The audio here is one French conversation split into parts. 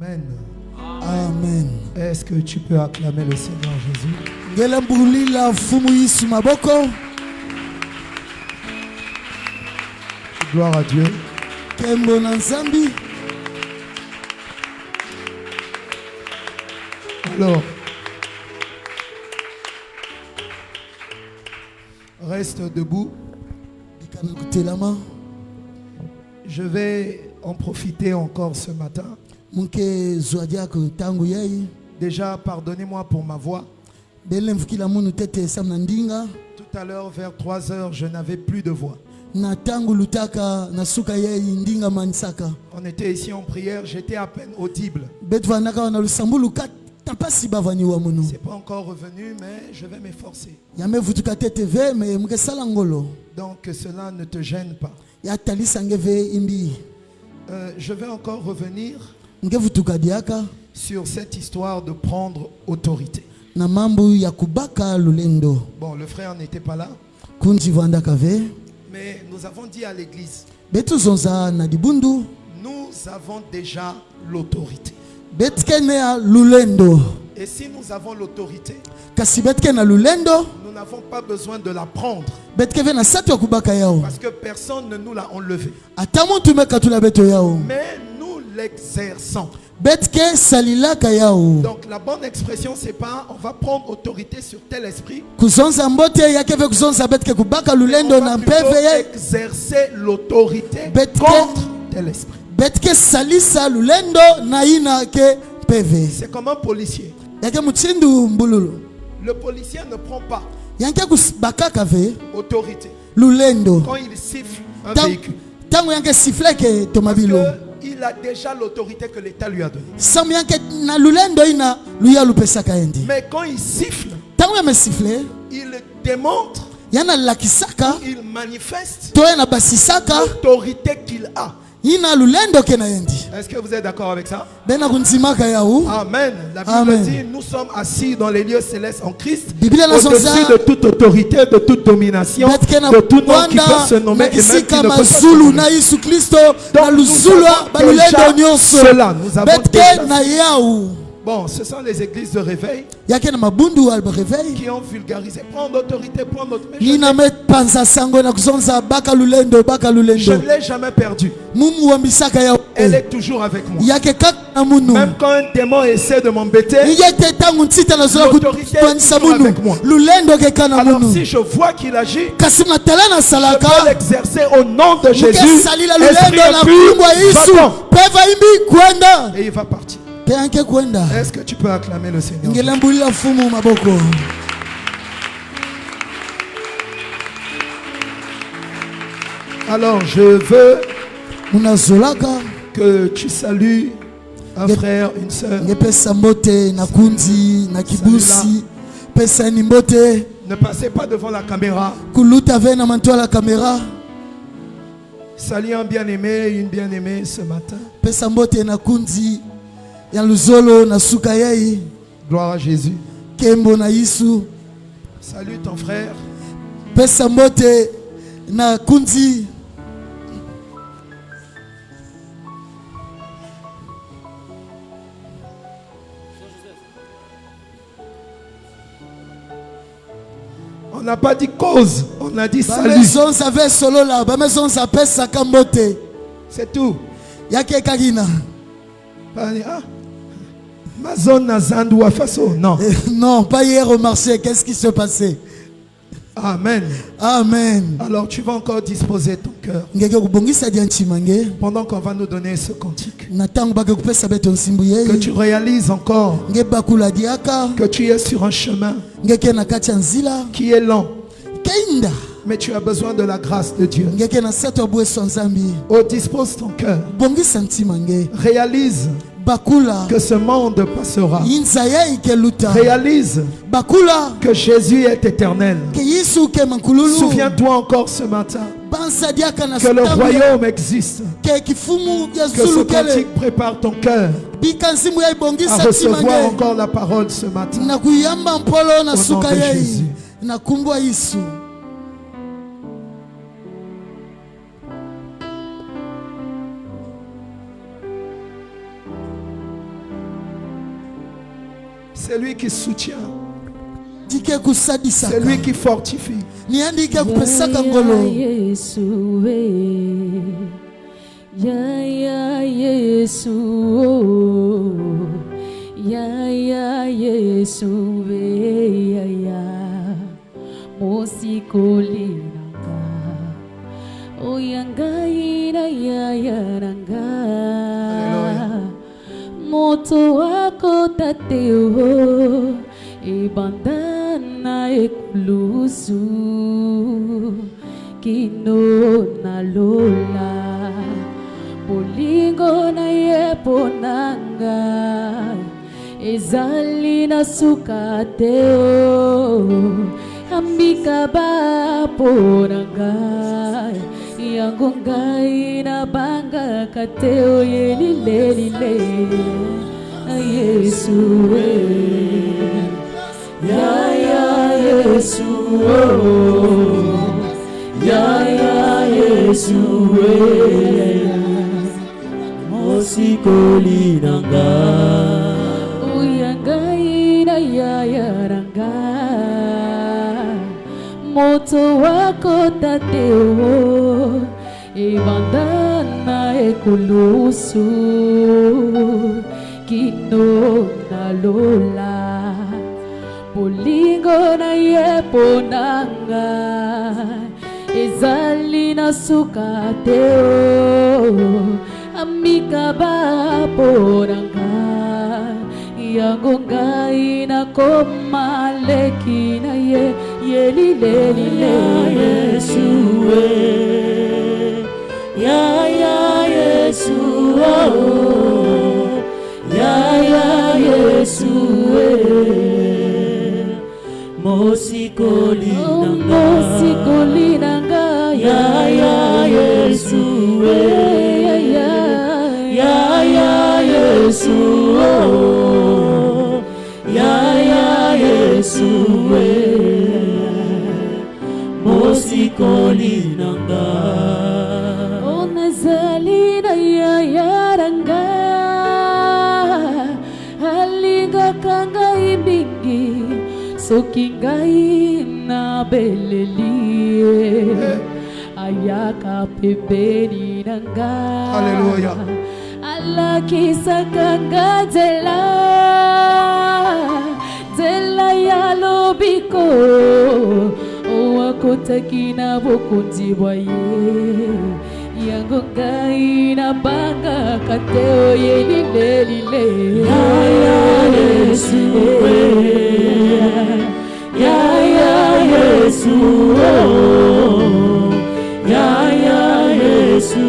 Amen. Amen. Est-ce que tu peux acclamer le Seigneur Jésus? Gloire à Dieu. Alors, reste debout. Je vais en profiter encore ce matin. Déjà, pardonnez-moi pour ma voix. Tout à l'heure, vers 3 heures, je n'avais plus de voix. On était ici en prière, j'étais à peine audible. C'est pas encore revenu, mais je vais m'efforcer. Donc cela ne te gêne pas. Je vais encore revenir sur cette histoire de prendre autorité. Bon, le frère n'était pas là. Mais nous avons dit à l'église, nous avons déjà l'autorité. Et si nous avons l'autorité, nous n'avons pas besoin de la prendre. Parce que personne ne nous l'a enlevé. Mais nous l'exerçons. Donc la bonne expression, c'est pas on va prendre autorité sur tel esprit. On va plutôt exercer l'autorité contre tel esprit. C'est comme un policier. Le policier ne prend pas autorité quand il siffle un véhicule. Parce qu'il a déjà l'autorité que l'État lui a donnée. Mais quand il siffle, il démontre, il manifeste l'autorité qu'il a. Est-ce que vous êtes d'accord avec ça? Amen. La Bible dit, nous sommes assis dans les lieux célestes en Christ, au-dessus de toute autorité, de toute domination, de tout nom qui peut se nommer et même qui ne peut pas se nommer. Donc nous avons déjà cela. Bon, ce sont les églises de réveil qui ont vulgarisé. Prendre autorité, prendre autorité. Je ne l'ai jamais perdue. Elle est toujours avec moi. Même quand un démon essaie de m'embêter, l'autorité est toujours avec moi. Alors si je vois qu'il agit, je peux l'exercer au nom de Jésus. Esprit impur, va-t'en. Et il va partir. Est-ce que tu peux acclamer le Seigneur? Alors je veux que tu salues un frère, une soeur. Ne passez pas devant la caméra. Salut un bien-aimé, une bien-aimée ce matin. Gloire à Jésus. Salut ton frère. On n'a pas dit cause, on a dit salut. C'est tout. Ma zone n'a zandou à façon. Non. Non, pas hier au marché. Qu'est-ce qui se passait? Amen. Amen. Alors tu vas encore disposer ton cœur pendant qu'on va nous donner ce cantique. Que tu réalises encore que tu es sur un chemin qui est lent. Mais tu as besoin de la grâce de Dieu. Oh, dispose ton cœur. Réalise que ce monde passera. Réalise que Jésus est éternel. Souviens-toi encore ce matin que le royaume existe. Que ce cantique prépare ton cœur à recevoir encore la parole ce matin. Au nom de Jésus. C'est lui qui soutient. C'est lui qui fortifie. Ya Yesu ya Mosikoliranga Oyanga ina yaranga Moto wako tateo Ibandana ekulusu Kino na lola Bolingo na yeponanga Ezali na sukateo Ambika ba poranga Yango ngai na banga kateo Yelilelile Yesu Ya Yesu Ya Yesu Mosikolinanga Uyangaina ya yaranga Moto wako tateo Ibandana ekulusu Kino na lola Bolingo na yeponanga Ezali na sukateo Amika ba poranga Yango ngai na koma leki na Yelilelile Yesu Ya Yesu Ya Yesu Mosikolinanga Ya Yesu Ya Yesu Ya Yesu Mosikolinanga Onazalina ya yaranga Halinga kanga imbingi Soki ngai na belelie Ayaka pembeni nanga Alléluia. Alakisa kanga Zela ya lobiko Owakotaki na bokonzi boye Yango ngai na banga kateo Yelilelile Ya Yesu Ya Yesu Ya Yesu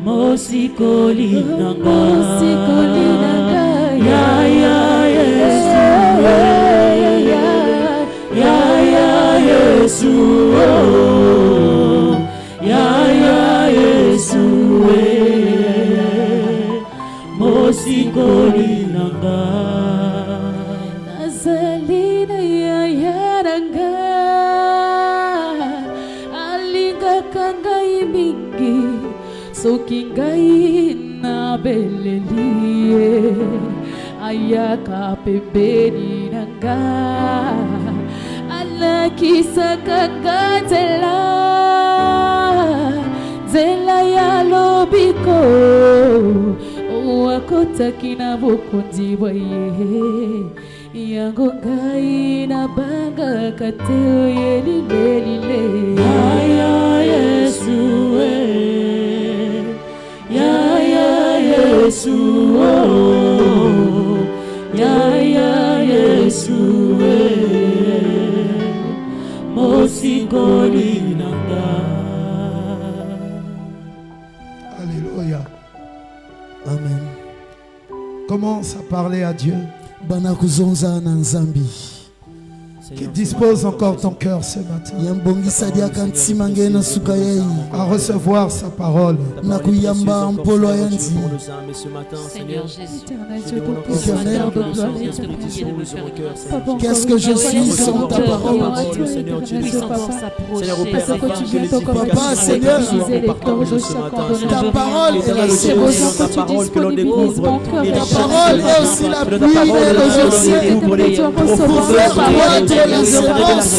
Mosikolinanga Ya Yesu Ya Yesu Ya Yesu Mosikolinanga Nazalina ya yaranga Alinga kanga imingi Soki ngai na belelie Ayaka pembeni nanga Alakisa kanga Zela ya lobiko Owakotaki na bokonzi boye Yango ngai na banga kateo Yelilelile Ya Yesu Ya Yesu Ya Yesu Mosikolinanga Alléluia. Amen. Commence à parler à Dieu. qui dispose encore ton cœur ce matin à recevoir sa parole. Seigneur Jésus, qu'est-ce que je suis sans ta parole? Papa, Seigneur, ta parole est la solution. Ta parole est aussi la pluie et le jour pour faire croître l'espérance.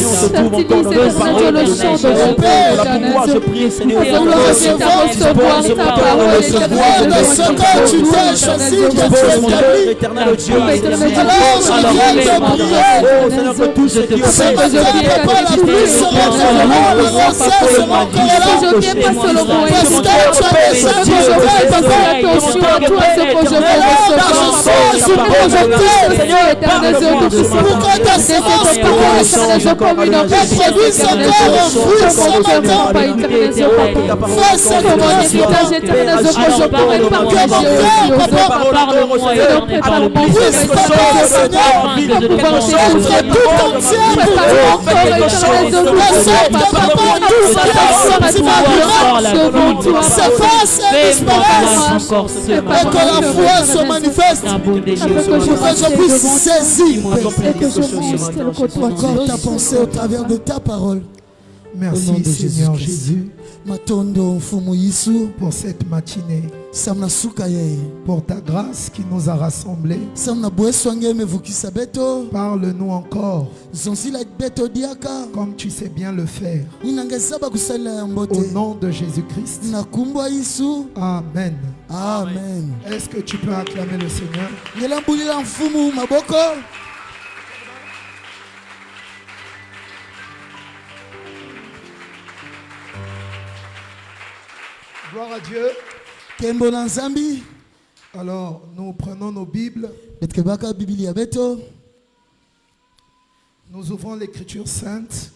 Je prie, Seigneur, nous recevons ta parole de ce que tu t'es choisi de t'établir. éternel Dieu. Alors je viens te prier. Seigneur, que tout ce qui C'est que je viens pas la pluie sera révélée, le rosée sera corrélé. Parce que tu as déjà dit, je vais te faire attention à toi, ce que je vais recevoir. Je suis projeté pour que ta sémence commence et produise encore un fruit ce matin. Fais cette grâce, que mon cœur, papa, puisse papa, Seigneur, être tout entier pour la sorte de papa, tout ce qui est sentiment s'efface et disparaisse, et que la foi se manifeste, pour que je puisse saisir encore ta pensée au travers de ta parole. Merci Seigneur Jésus pour cette matinée, pour ta grâce qui nous a rassemblés. Parle-nous encore comme tu sais bien le faire. Au nom de Jésus-Christ. Amen. Amen. Est-ce que tu peux acclamer le Seigneur? Gloire à Dieu. Alors, nous prenons nos Bibles. Nous ouvrons l'Écriture sainte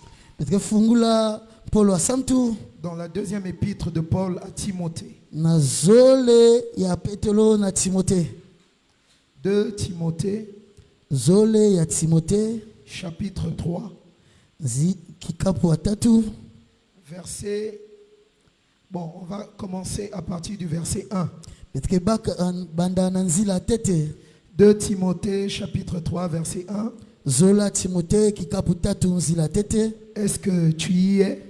dans la deuxième épître de Paul à Timothée. 2 Timothée, chapitre 3, verset... Bon, on va commencer à partir du verset 1. 2 Timothée, chapitre 3, verset 1. Est-ce que tu y es?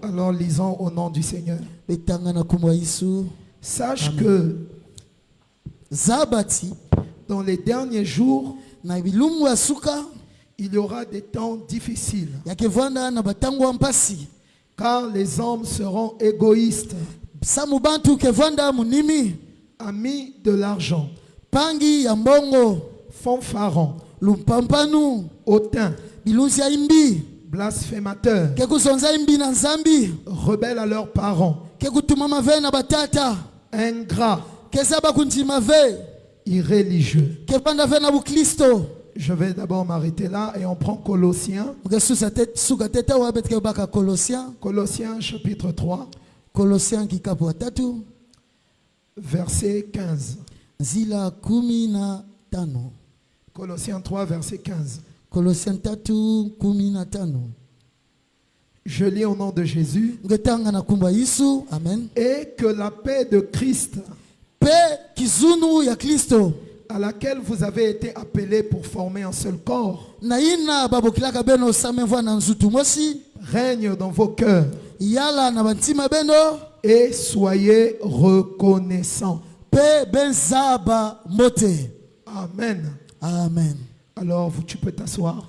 Alors lisons au nom du Seigneur. Sache que dans les derniers jours, il y aura des temps difficiles. Car les hommes seront égoïstes, amis de l'argent, fanfarons, hautains, blasphémateurs, rebelles à leurs parents, ingrats, irréligieux. Je vais d'abord m'arrêter là et on prend Colossiens. Colossiens chapitre 3. Verset 15. Colossiens 3 verset 15. Je lis au nom de Jésus. Amen. Et que la paix de Christ, à laquelle vous avez été appelés pour former un seul corps, règne dans vos cœurs et soyez reconnaissants. Amen. Amen. Alors tu peux t'asseoir.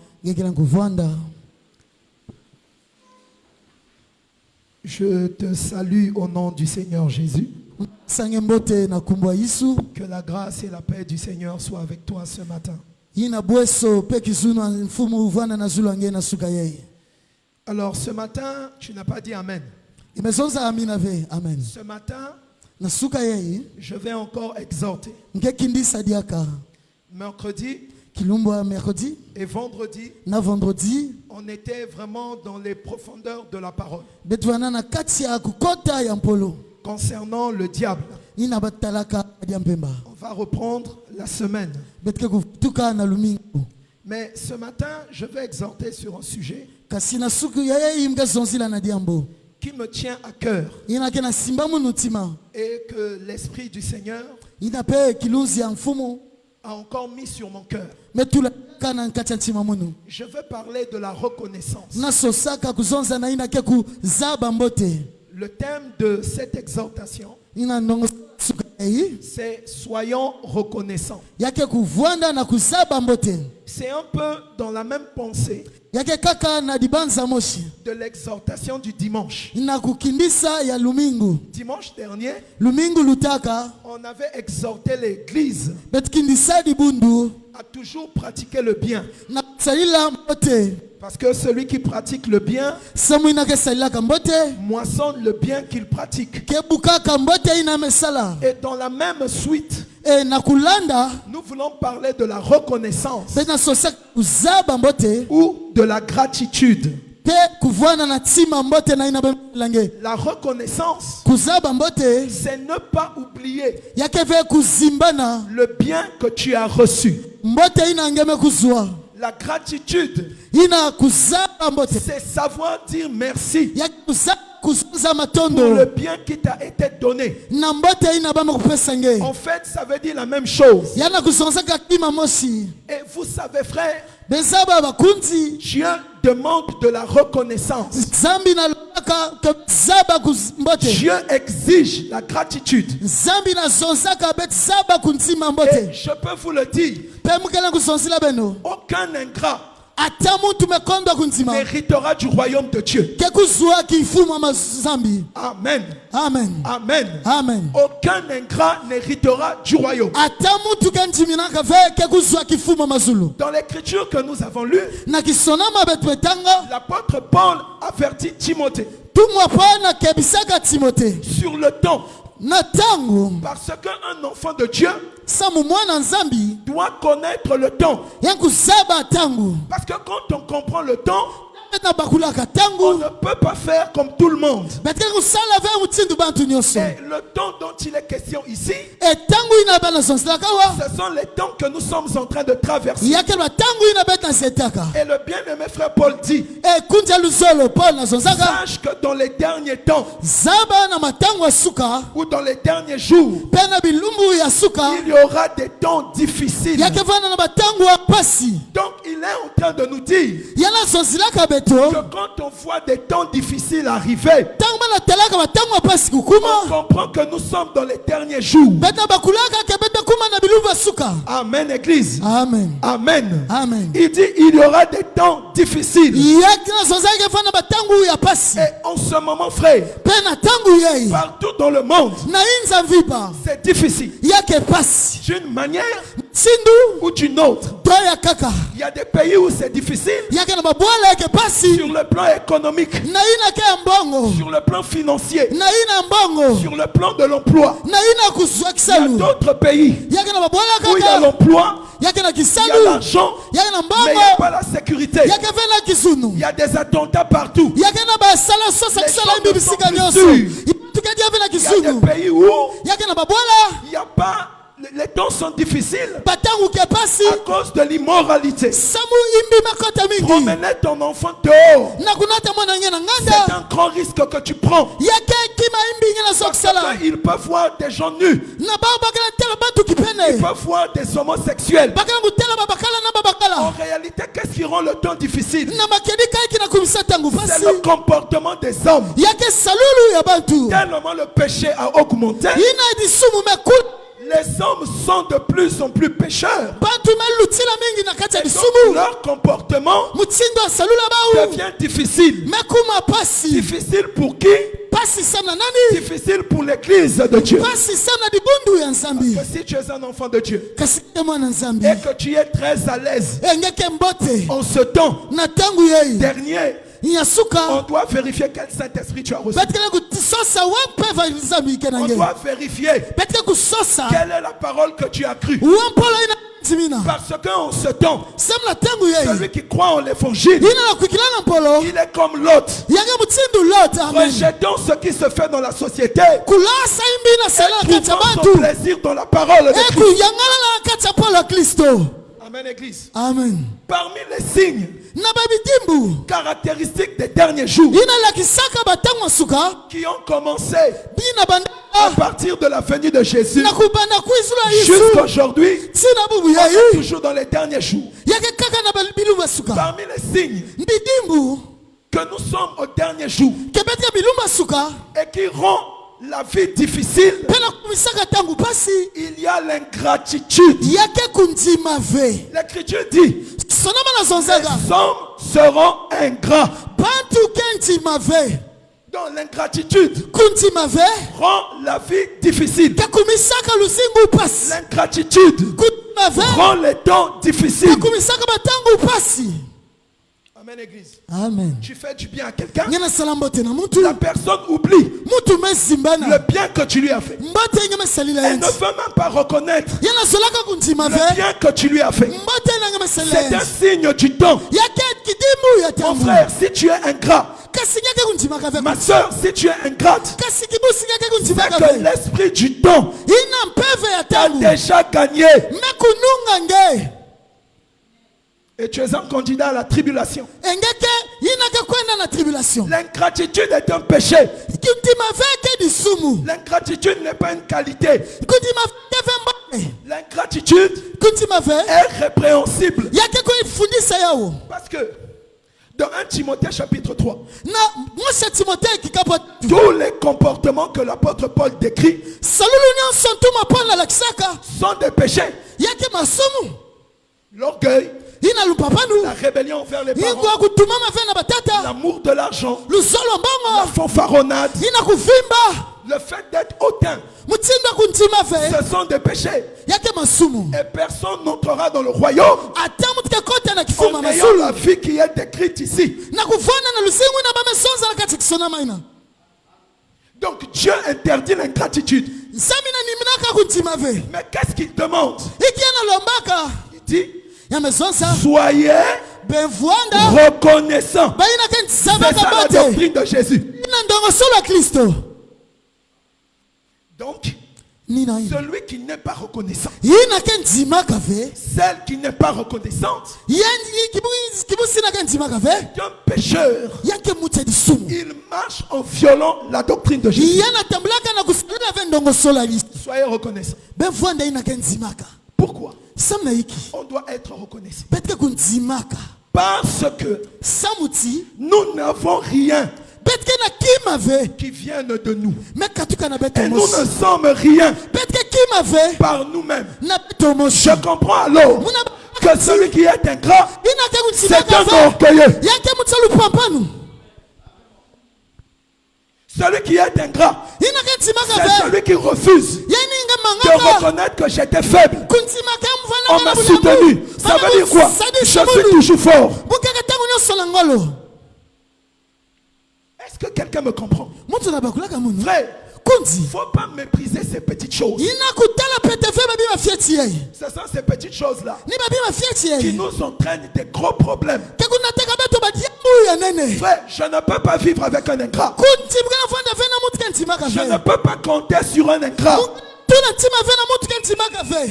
Je te salue au nom du Seigneur Jésus. Que la grâce et la paix du Seigneur soient avec toi ce matin. Alors ce matin, tu n'as pas dit Amen. Ce matin, je vais encore exhorter. Mercredi et vendredi, on était vraiment dans les profondeurs de la parole concernant le diable. On va reprendre la semaine. Mais ce matin, je vais exhorter sur un sujet qui me tient à cœur et que l'Esprit du Seigneur a encore mis sur mon cœur. Je veux parler de la reconnaissance. Le thème de cette exhortation, c'est soyons reconnaissants. C'est un peu dans la même pensée de l'exhortation du dimanche. Dimanche dernier, on avait exhorté l'Église à toujours pratiquer le bien. Parce que celui qui pratique le bien moissonne le bien qu'il pratique. Et dans la même suite, nous voulons parler de la reconnaissance ou de la gratitude. La reconnaissance, c'est ne pas oublier le bien que tu as reçu. La gratitude, c'est savoir dire merci pour le bien qui t'a été donné. En fait, ça veut dire la même chose. Et vous savez, frère, Dieu demande de la reconnaissance. Dieu exige la gratitude. Et je peux vous le dire, aucun ingrat méritera du royaume de Dieu. Amen. Amen. Amen. Amen. Aucun ingrat n'héritera du royaume. Dans l'écriture que nous avons lue, l'apôtre Paul avertit Timothée sur le temps. Parce qu'un enfant de Dieu doit connaître le temps. Parce que quand on comprend le temps, on ne peut pas faire comme tout le monde. Et le temps dont il est question ici, ce sont les temps que nous sommes en train de traverser. Et le bien-aimé frère Paul dit, sache que dans les derniers temps ou dans les derniers jours, il y aura des temps difficiles. Donc il est en train de nous dire que quand on voit des temps difficiles arriver, on comprend que nous sommes dans les derniers jours. Amen, Église. Amen. Amen. Amen. Il dit il y aura des temps difficiles. Et en ce moment, frère, partout dans le monde, c'est difficile. D'une manière ou d'une autre. Il y a des pays où c'est difficile. Sur le plan économique, sur le plan financier, sur le plan de l'emploi. Il y a d'autres pays où il y a l'emploi, il y a l'argent, mais il n'y a pas la sécurité. Il y a des attentats partout. Les gens ne sont plus sûrs. Il y a des pays où il n'y a pas... Les temps sont difficiles à cause de l'immoralité. Promener ton enfant dehors, c'est un grand risque que tu prends. Parce qu'il peut voir des gens nus. Il peut voir des homosexuels. En réalité, qu'est-ce qui rend le temps difficile? C'est le comportement des hommes. Tellement le péché a augmenté, les hommes sont de plus en plus pécheurs. Et donc leur comportement devient difficile. Difficile pour qui? Difficile pour l'église de Dieu. Parce que si tu es un enfant de Dieu et que tu es très à l'aise en ce temps dernier, on doit vérifier quel Saint-Esprit tu as reçu. On doit vérifier quelle est la parole que tu as crue. Parce qu'en ce temps, celui qui croit en l'évangile, il est comme Lot. Rejetons ce qui se fait dans la société et trouvons son plaisir dans la parole de Christ. Amen, Église. Amen. Parmi les signes caractéristiques des derniers jours qui ont commencé à partir de la venue de Jésus jusqu'à aujourd'hui, toujours dans les derniers jours. Parmi les signes que nous sommes au dernier jour et qui rend la vie difficile, il y a l'ingratitude. L'Écriture dit: les hommes seront ingrats. Donc l'ingratitude rend la vie difficile. L'ingratitude rend les temps difficiles. Amen, Église. Amen. Tu fais du bien à quelqu'un, la personne oublie le bien que tu lui as fait. Elle ne veut même pas reconnaître le bien que tu lui as fait. C'est un signe du temps. Mon frère, si tu es ingrat, ma soeur, si tu es ingrate, c'est que l'esprit du temps t'a déjà gagné. Et tu es un candidat à la tribulation. L'ingratitude est un péché. L'ingratitude n'est pas une qualité. L'ingratitude est répréhensible. Parce que dans 1 Timothée chapitre 3, tous les comportements que l'apôtre Paul décrit sont des péchés. L'orgueil, la rébellion envers les parents, l'amour de l'argent, la fanfaronnade, le fait d'être hautain, ce sont des péchés. Et personne n'entrera dans le royaume en ayant la vie qui est décrite ici. Donc Dieu interdit l'ingratitude. Mais qu'est-ce qu'il demande? Il dit: soyez reconnaissants. C'est ça la doctrine de Jésus. Donc, celui qui n'est pas reconnaissant, celle qui n'est pas reconnaissante, est un pécheur. Il marche en violant la doctrine de Jésus. Soyez reconnaissants. Pourquoi on doit être reconnaissant? Parce que nous n'avons rien qui vienne de nous. Et nous ne sommes rien par nous-mêmes. Je comprends alors que celui qui est ingrat, c'est un orgueilleux. Celui qui est ingrat, c'est celui qui refuse de reconnaître que j'étais faible. On m'a soutenu. Ça veut dire quoi? Je suis toujours fort. Est-ce que quelqu'un me comprend? Frère, il ne faut pas mépriser ces petites choses. Ce sont ces petites choses-là qui nous entraînent des gros problèmes. Frère, je ne peux pas vivre avec un ingrat. Je ne peux pas compter sur un ingrat.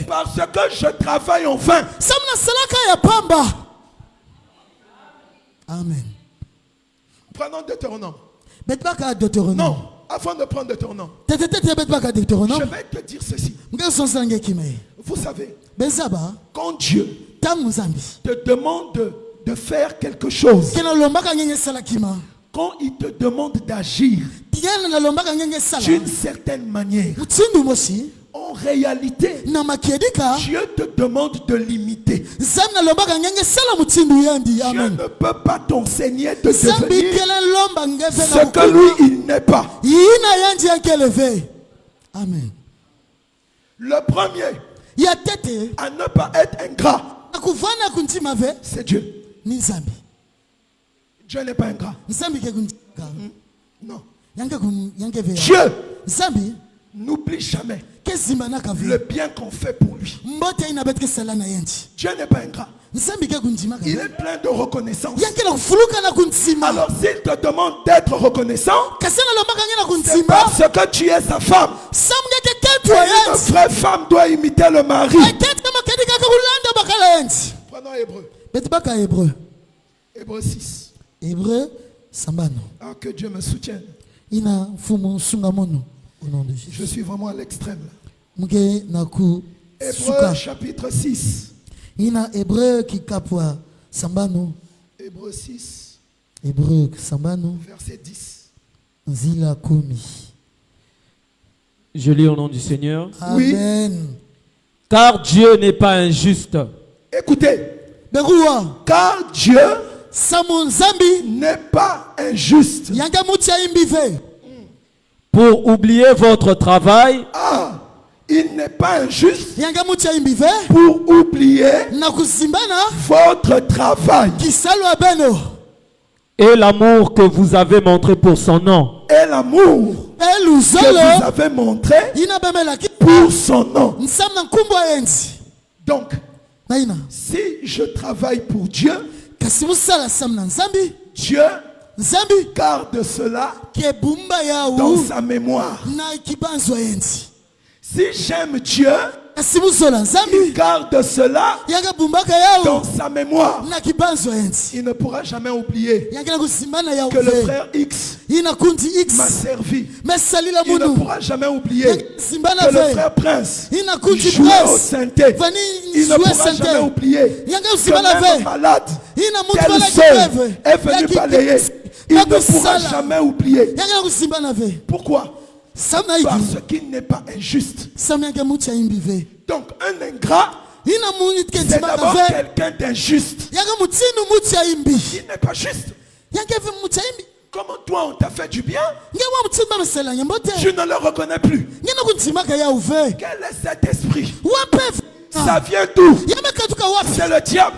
Parce que je travaille en vain. Amen. Prenons Deutéronome. Non, avant de prendre Deutéronome, je vais te dire ceci. Vous savez, quand Dieu te demande de faire quelque chose, quand il te demande d'agir d'une certaine manière, en réalité, Dieu te demande de l'imiter. Dieu ne peut pas t'enseigner de devenir ce que lui, il n'est pas. Amen. Le premier à ne pas être ingrat, c'est Dieu. Dieu n'est pas ingrat. Non. Dieu n'oublie jamais le bien qu'on fait pour lui. Dieu n'est pas ingrat. Il est plein de reconnaissance. Alors s'il te demande d'être reconnaissant, c'est parce que tu es sa femme. Et une vraie femme doit imiter le mari. Prenons Hébreu. Hébreu 6. Hébreu sambano. Ah, que Dieu me soutienne. Ina fumu sungamono au nom de Jésus. Je suis vraiment à l'extrême là. Hébreu chapitre 6. Ina Hébreu qui kapwa sambano. Hébreu 6. Hébreu sambano. Verset 10. Nzila komi. Je lis au nom du Seigneur. Amen. Oui. Car Dieu n'est pas injuste. Écoutez. Car Dieu n'est pas injuste. Pour oublier votre travail. Ah, il n'est pas injuste pour oublier votre travail. Et l'amour que vous avez montré pour son nom. Et l'amour que vous avez montré pour son nom. Donc, si je travaille pour Dieu, Dieu garde cela dans sa mémoire. Si j'aime Dieu, il garde cela dans sa mémoire. Il ne pourra jamais oublier que le frère X m'a servi. Il ne pourra jamais oublier que le frère Prince jouait au synthé. Il ne pourra jamais oublier que même malade, telle sœur est venue balayer. Il ne pourra jamais oublier. Pourquoi? Parce qu'il n'est pas injuste. Donc un ingrat, c'est d'abord quelqu'un d'injuste. Il n'est pas juste. Comment toi on t'a fait du bien, tu ne le reconnais plus. Quel est cet esprit? Ça vient d'où? C'est le diable.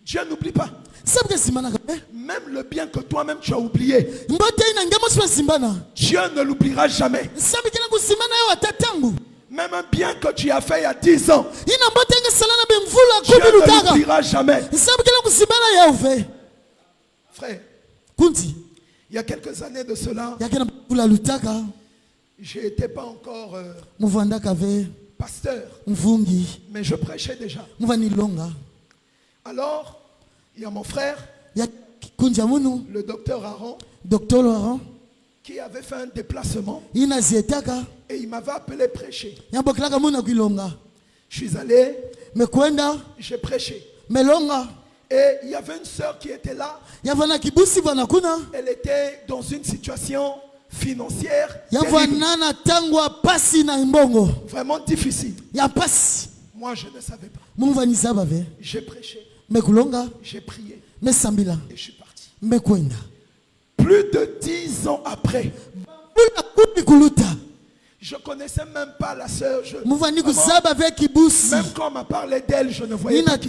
Dieu n'oublie pas. Même le bien que toi-même tu as oublié, Dieu ne l'oubliera jamais. Même un bien que tu as fait il y a 10 ans, Dieu ne l'oubliera jamais. Frère, il y a quelques années de cela, je n'étais pas encore pasteur, mais je prêchais déjà. Alors, il y a mon frère, le docteur Aaron, qui avait fait un déplacement et il m'avait appelé prêcher. Je suis allé, j'ai prêché. Et il y avait une sœur qui était là. Elle était dans une situation financière vraiment difficile. Moi je ne savais pas. J'ai prêché. J'ai prié. Et je suis parti. Plus de 10 ans après, je ne connaissais même pas la sœur. Même quand on m'a parlé d'elle, je ne voyais pas qui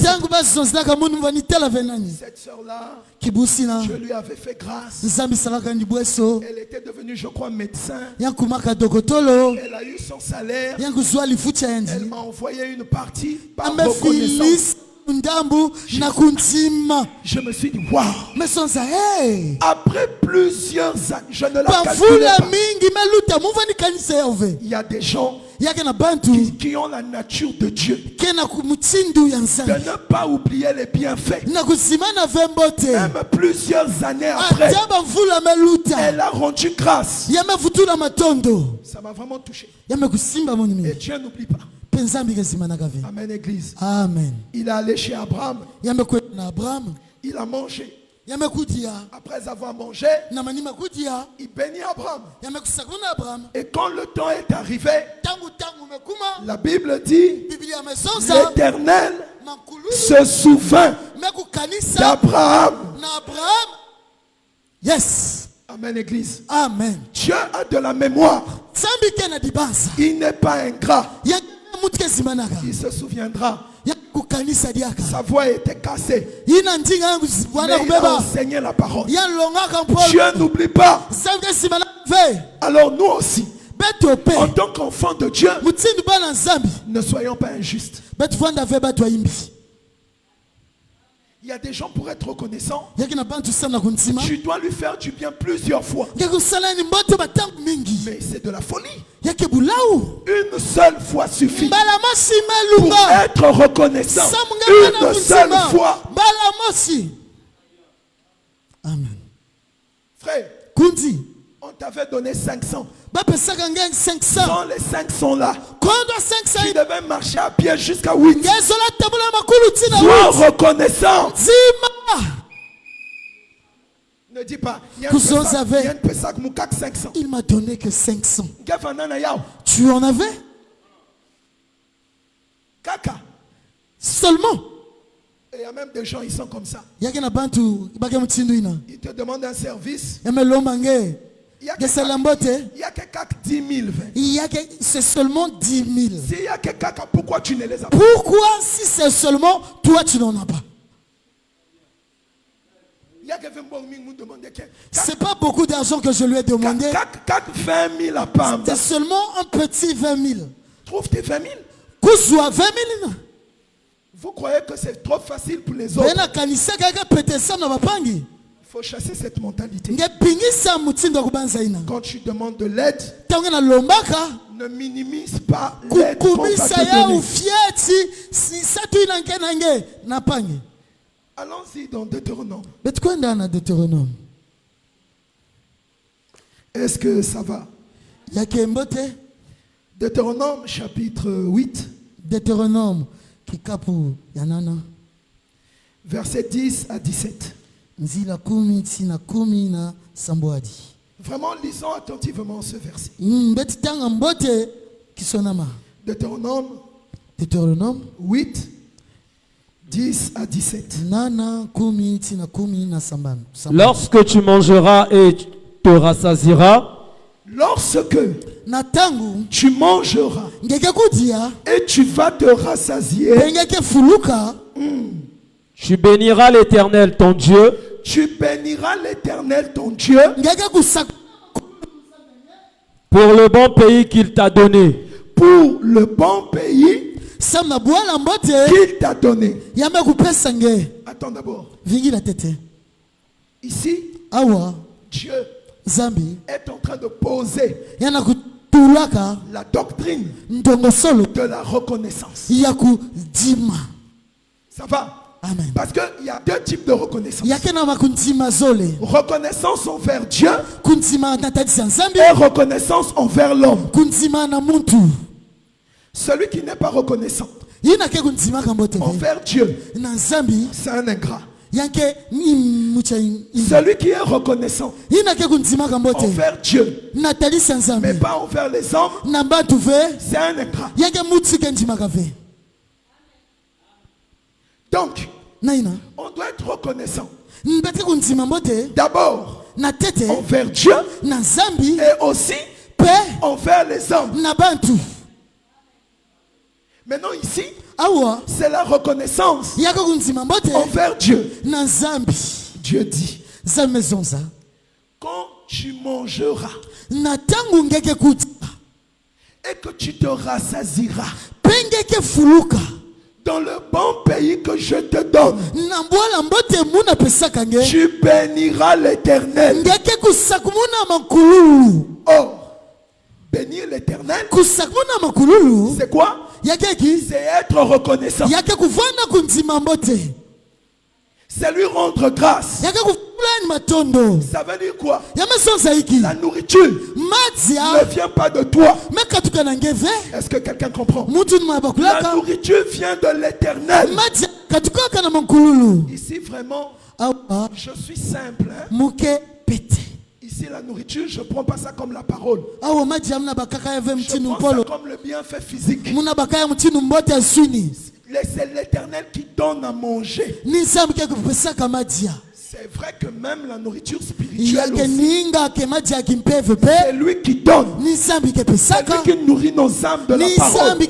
cette sœur-là, je lui avais fait grâce. Elle était devenue, je crois, médecin. Elle a eu son salaire. Elle m'a envoyé une partie par reconnaissance. Je me suis dit, waouh. Après plusieurs années, je ne la calculais pas. Il y a des gens qui ont la nature de Dieu, de ne pas oublier les bienfaits. Même plusieurs années après, elle a rendu grâce. Ça m'a vraiment touché. Et Dieu n'oublie pas. Amen, église. Amen. Il est allé chez Abraham. Il a mangé. Après avoir mangé, il bénit Abraham. Et quand le temps est arrivé, la Bible dit, l'Éternel se souvint d'Abraham. Yes. Amen, église. Amen. Dieu a de la mémoire. Il n'est pas ingrat. Il se souviendra. Sa voix était cassée. Mais il a enseigné la parole. Dieu n'oublie pas. Alors nous aussi, en tant qu'enfants de Dieu, ne soyons pas injustes. Il y a des gens pour être reconnaissants. Tu dois lui faire du bien plusieurs fois. Mais c'est de la folie. Une seule fois suffit pour être reconnaissant. Une seule fois. Amen. Frère, on t'avait donné 500. 500. Sans les 500 là, tu devais marcher à pied jusqu'à 8. Sois reconnaissant. Ne dis pas, il m'a donné que 500. Tu en avais? Seulement. Et il y a même des gens, ils sont comme ça. Ils te demandent un service. Il y a que 10 000. C'est seulement 10 000. S'il y a que caca, pourquoi tu ne les as pas? Pourquoi si c'est seulement toi tu n'en as pas? C'est pas beaucoup d'argent que je lui ai demandé. 20 000 à part. C'est seulement un petit 20 000. Trouve tes 20 000. Kuzwa 20 000. Vous croyez que c'est trop facile pour les autres? Il Il faut chasser cette mentalité. Quand tu demandes de l'aide, ne minimise pas l'aide qu'on va te donner. Allons-y dans Deutéronome. Est-ce que ça va? Deutéronome chapitre 8. Deutéronome verset 10 à 17. Vraiment, lisons attentivement ce verset. Deutéronome 8, 10 à 17. Lorsque tu mangeras et te rassasieras, lorsque tu mangeras et tu vas te rassasier, tu béniras l'Éternel ton Dieu. Tu béniras l'Éternel ton Dieu pour le bon pays qu'il t'a donné. Pour le bon pays qu'il t'a donné. Attends d'abord. Ici, Dieu est en train de poser la doctrine de la reconnaissance. Ça va? Amen. Parce qu'il y a deux types de reconnaissance. Reconnaissance envers Dieu et reconnaissance envers l'homme. Celui qui n'est pas reconnaissant envers Dieu, c'est un ingrat. Celui qui est reconnaissant envers Dieu, mais pas envers les hommes, c'est un ingrat. Donc, on doit être reconnaissant d'abord envers Dieu et aussi envers les hommes. Maintenant ici, c'est la reconnaissance envers Dieu. Dieu dit, quand tu mangeras et que tu te rassasieras dans le bon pays que je te donne, tu béniras l'Éternel. Oh, bénir l'Éternel, c'est quoi? C'est être reconnaissant. C'est lui rendre grâce. Ça veut dire quoi? La nourriture ne vient pas de toi. Est-ce que quelqu'un comprend? La nourriture vient de l'Éternel. Ici vraiment, je suis simple. Ici la nourriture, je ne prends pas ça comme la parole. Je prends ça comme le bienfait physique. C'est l'Éternel qui donne à manger. C'est vrai que même la nourriture spirituelle aussi, c'est lui qui donne. C'est lui qui nourrit nos âmes de la parole. Mais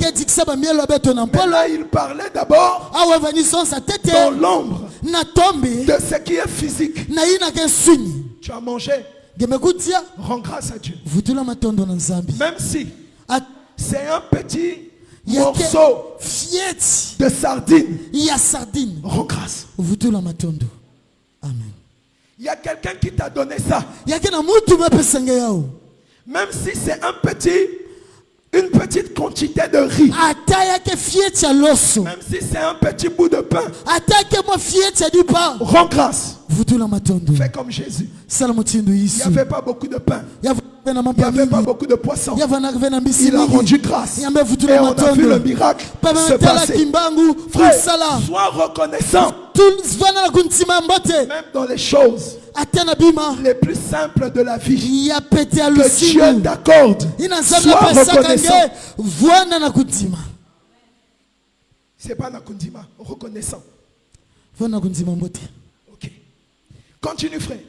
là, il parlait d'abord dans l'ombre de ce qui est physique. Tu as mangé, rends grâce à Dieu. Même si c'est un petit morceau de sardine, rends grâce. Amen. Il y a quelqu'un qui t'a donné ça. Même si c'est un petit Une petite quantité de riz. Même si c'est un petit bout de pain. Rends grâce. Fais comme Jésus. Il n'y avait pas beaucoup de pain. Il n'y avait pas beaucoup de poissons. Il a rendu grâce. Et on a vu le miracle se passer. Frère, sois reconnaissant. Même dans les choses les plus simples de la vie que Dieu t'accorde, sois reconnaissant. C'est pas Nakundima, reconnaissant. Ok. Continue, frère.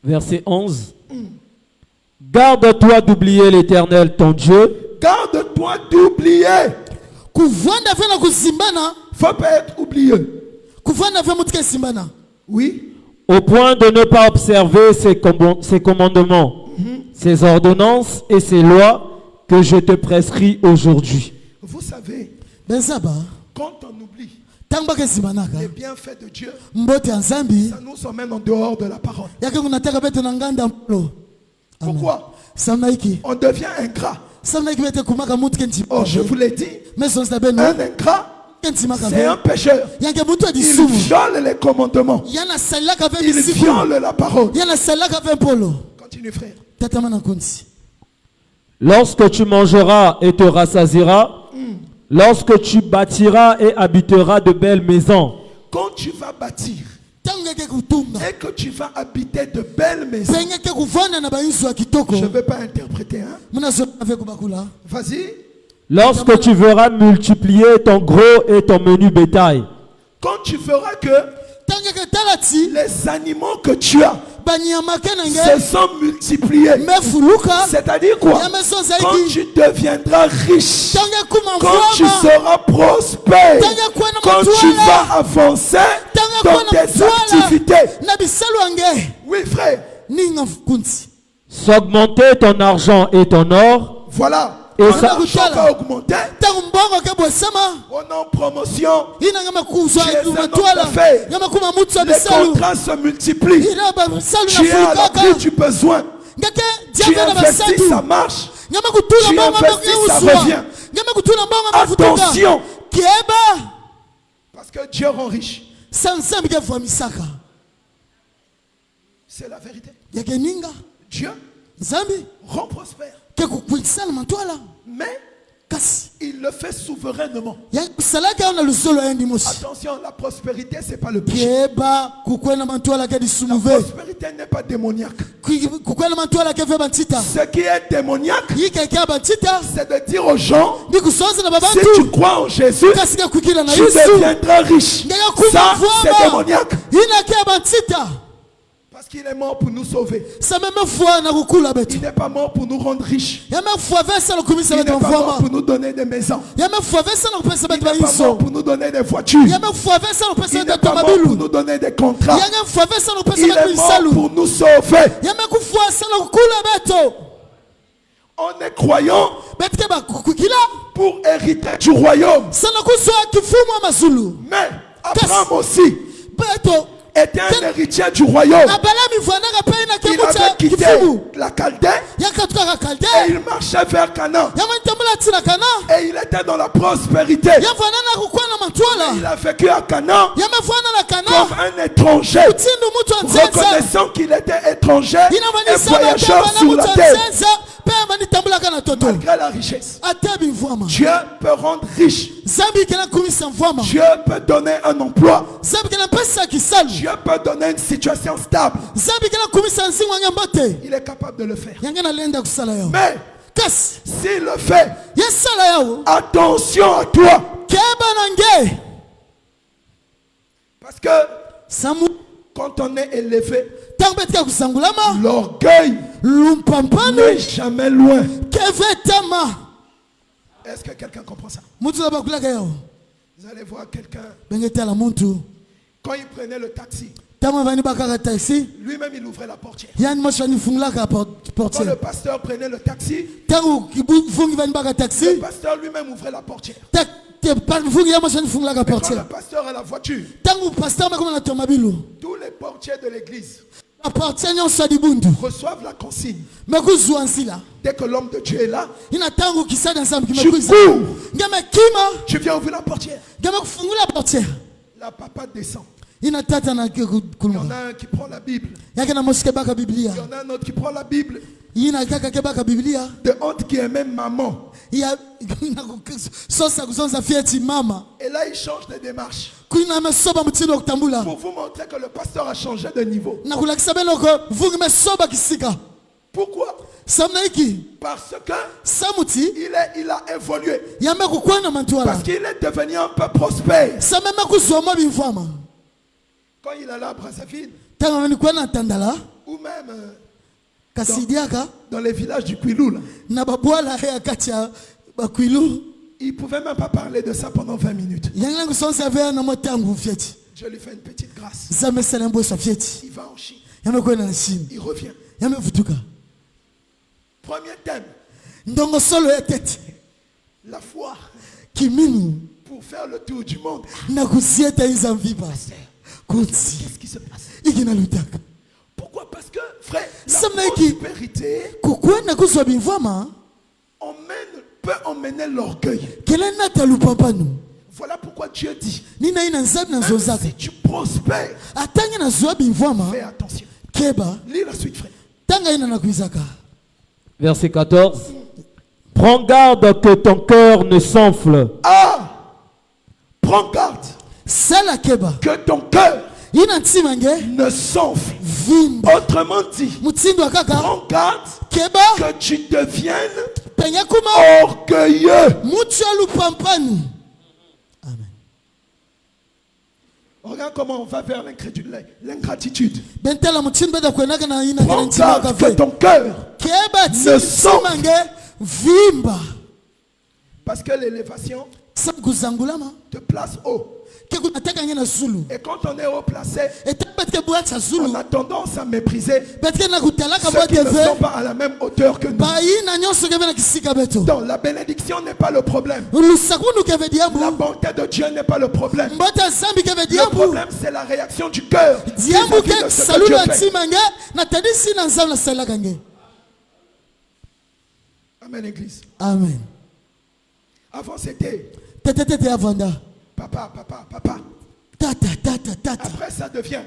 Verset 11. Garde-toi d'oublier l'Éternel ton Dieu. Garde-toi d'oublier. Faut pas être oublié. Oui. Au point de ne pas observer ses commandements, ses ordonnances et ses lois que je te prescris aujourd'hui. Vous savez, quand on oublie les bienfaits de Dieu, ça nous emmène en dehors de la parole. Pourquoi? On devient ingrat. Oh, je vous l'ai dit, un ingrat, c'est un pécheur. Il viole les commandements. Il viole la parole. Continue, frère. Lorsque tu mangeras et te rassasieras, lorsque tu bâtiras et habiteras de belles maisons, quand tu vas bâtir et que tu vas habiter de belles maisons, je ne vais pas interpréter, hein? Vas-y. Lorsque tu verras multiplier ton gros et ton menu bétail, quand tu verras que les animaux que tu as se sont multipliés, c'est-à-dire quoi? Quand tu deviendras riche, quand tu seras prospère, quand tu vas avancer dans tes activités. Oui, frère. s'augmenter ton argent et ton or. Voilà. Et ça va augmenter. On est en promotion. Les contrats se multiplient. Tu es à l'abri du besoin. Tu investis, ça marche. Tu investis, ça revient. Attention. Parce que Dieu rend riche. C'est la vérité. Dieu rend prospère. Mais il le fait souverainement. Attention, la prospérité, c'est pas le péché. La prospérité n'est pas démoniaque. Ce qui est démoniaque, c'est de dire aux gens, si tu crois en Jésus, tu deviendras riche. Ça, c'est démoniaque. Parce qu'il est mort pour nous sauver. Il n'est pas mort pour nous rendre riches. Il n'est pas mort pour nous donner des maisons. Il n'est pas mort pour nous donner des voitures. Il n'est pas mort pour nous donner des contrats. Il est mort pour nous sauver. On est croyant pour hériter du royaume. Mais Abraham aussi était un héritier du royaume. Il avait quitté la Chaldée et il marchait vers Canaan. Et il était dans la prospérité. Il a vécu à Canaan comme un étranger, reconnaissant qu'il était étranger et voyageur sur la terre. Malgré la richesse, Dieu peut rendre riche. Dieu peut donner un emploi. Dieu peut donner une situation stable. Il est capable de le faire. Mais s'il le fait, attention à toi. Parce que quand on est élevé, l'orgueil n'est jamais loin. Est-ce que quelqu'un comprend ça? Vous allez voir quelqu'un, quand il prenait le taxi, lui-même il ouvrait la portière. Quand le pasteur prenait le taxi, le pasteur lui-même ouvrait la portière. Mais quand le pasteur a la voiture, tous les portiers de l'église reçoivent la consigne. Dès que l'homme de Dieu est là, tu cours. Tu viens ouvrir la portière. La papa descend. Il y en a un qui prend la Bible. Il y en a un autre qui prend la Bible. De honte qui est même maman. Et là, il change de démarche. Pour vous montrer que le pasteur a changé de niveau. Pourquoi? Parce que il a évolué. Parce qu'il est devenu un peu prospère. Quand il allait à Brazzaville, ou même dans les villages du Kwilu, il ne pouvait même pas parler de ça pendant 20 minutes. Je lui fais une petite grâce. Il va en Chine. Il revient. Premier thème. La foi. Pour faire le tour du monde. Qu'est-ce qui se passe? Pourquoi? Parce que, frère, la prospérité peut emmener l'orgueil. Voilà pourquoi Dieu dit, même si tu prospères, fais attention. Lis la suite, frère. Verset 14. Prends garde que ton cœur ne s'enfle. Prends garde que ton cœur ne s'enfle. Autrement dit, prends garde que tu deviennes orgueilleux. Amen. Regarde comment on va vers l'ingratitude. Prends garde que ton cœur ne s'enfle. Parce que l'élévation te place haut. Et quand on est haut placé, on a tendance à mépriser ceux qui ne sont pas à la même hauteur que nous. Donc la bénédiction n'est pas le problème. La bonté de Dieu n'est pas le problème. Le problème, c'est la réaction du cœur. Amen, Église. Amen. Avant, c'était papa. Tata. Après, ça devient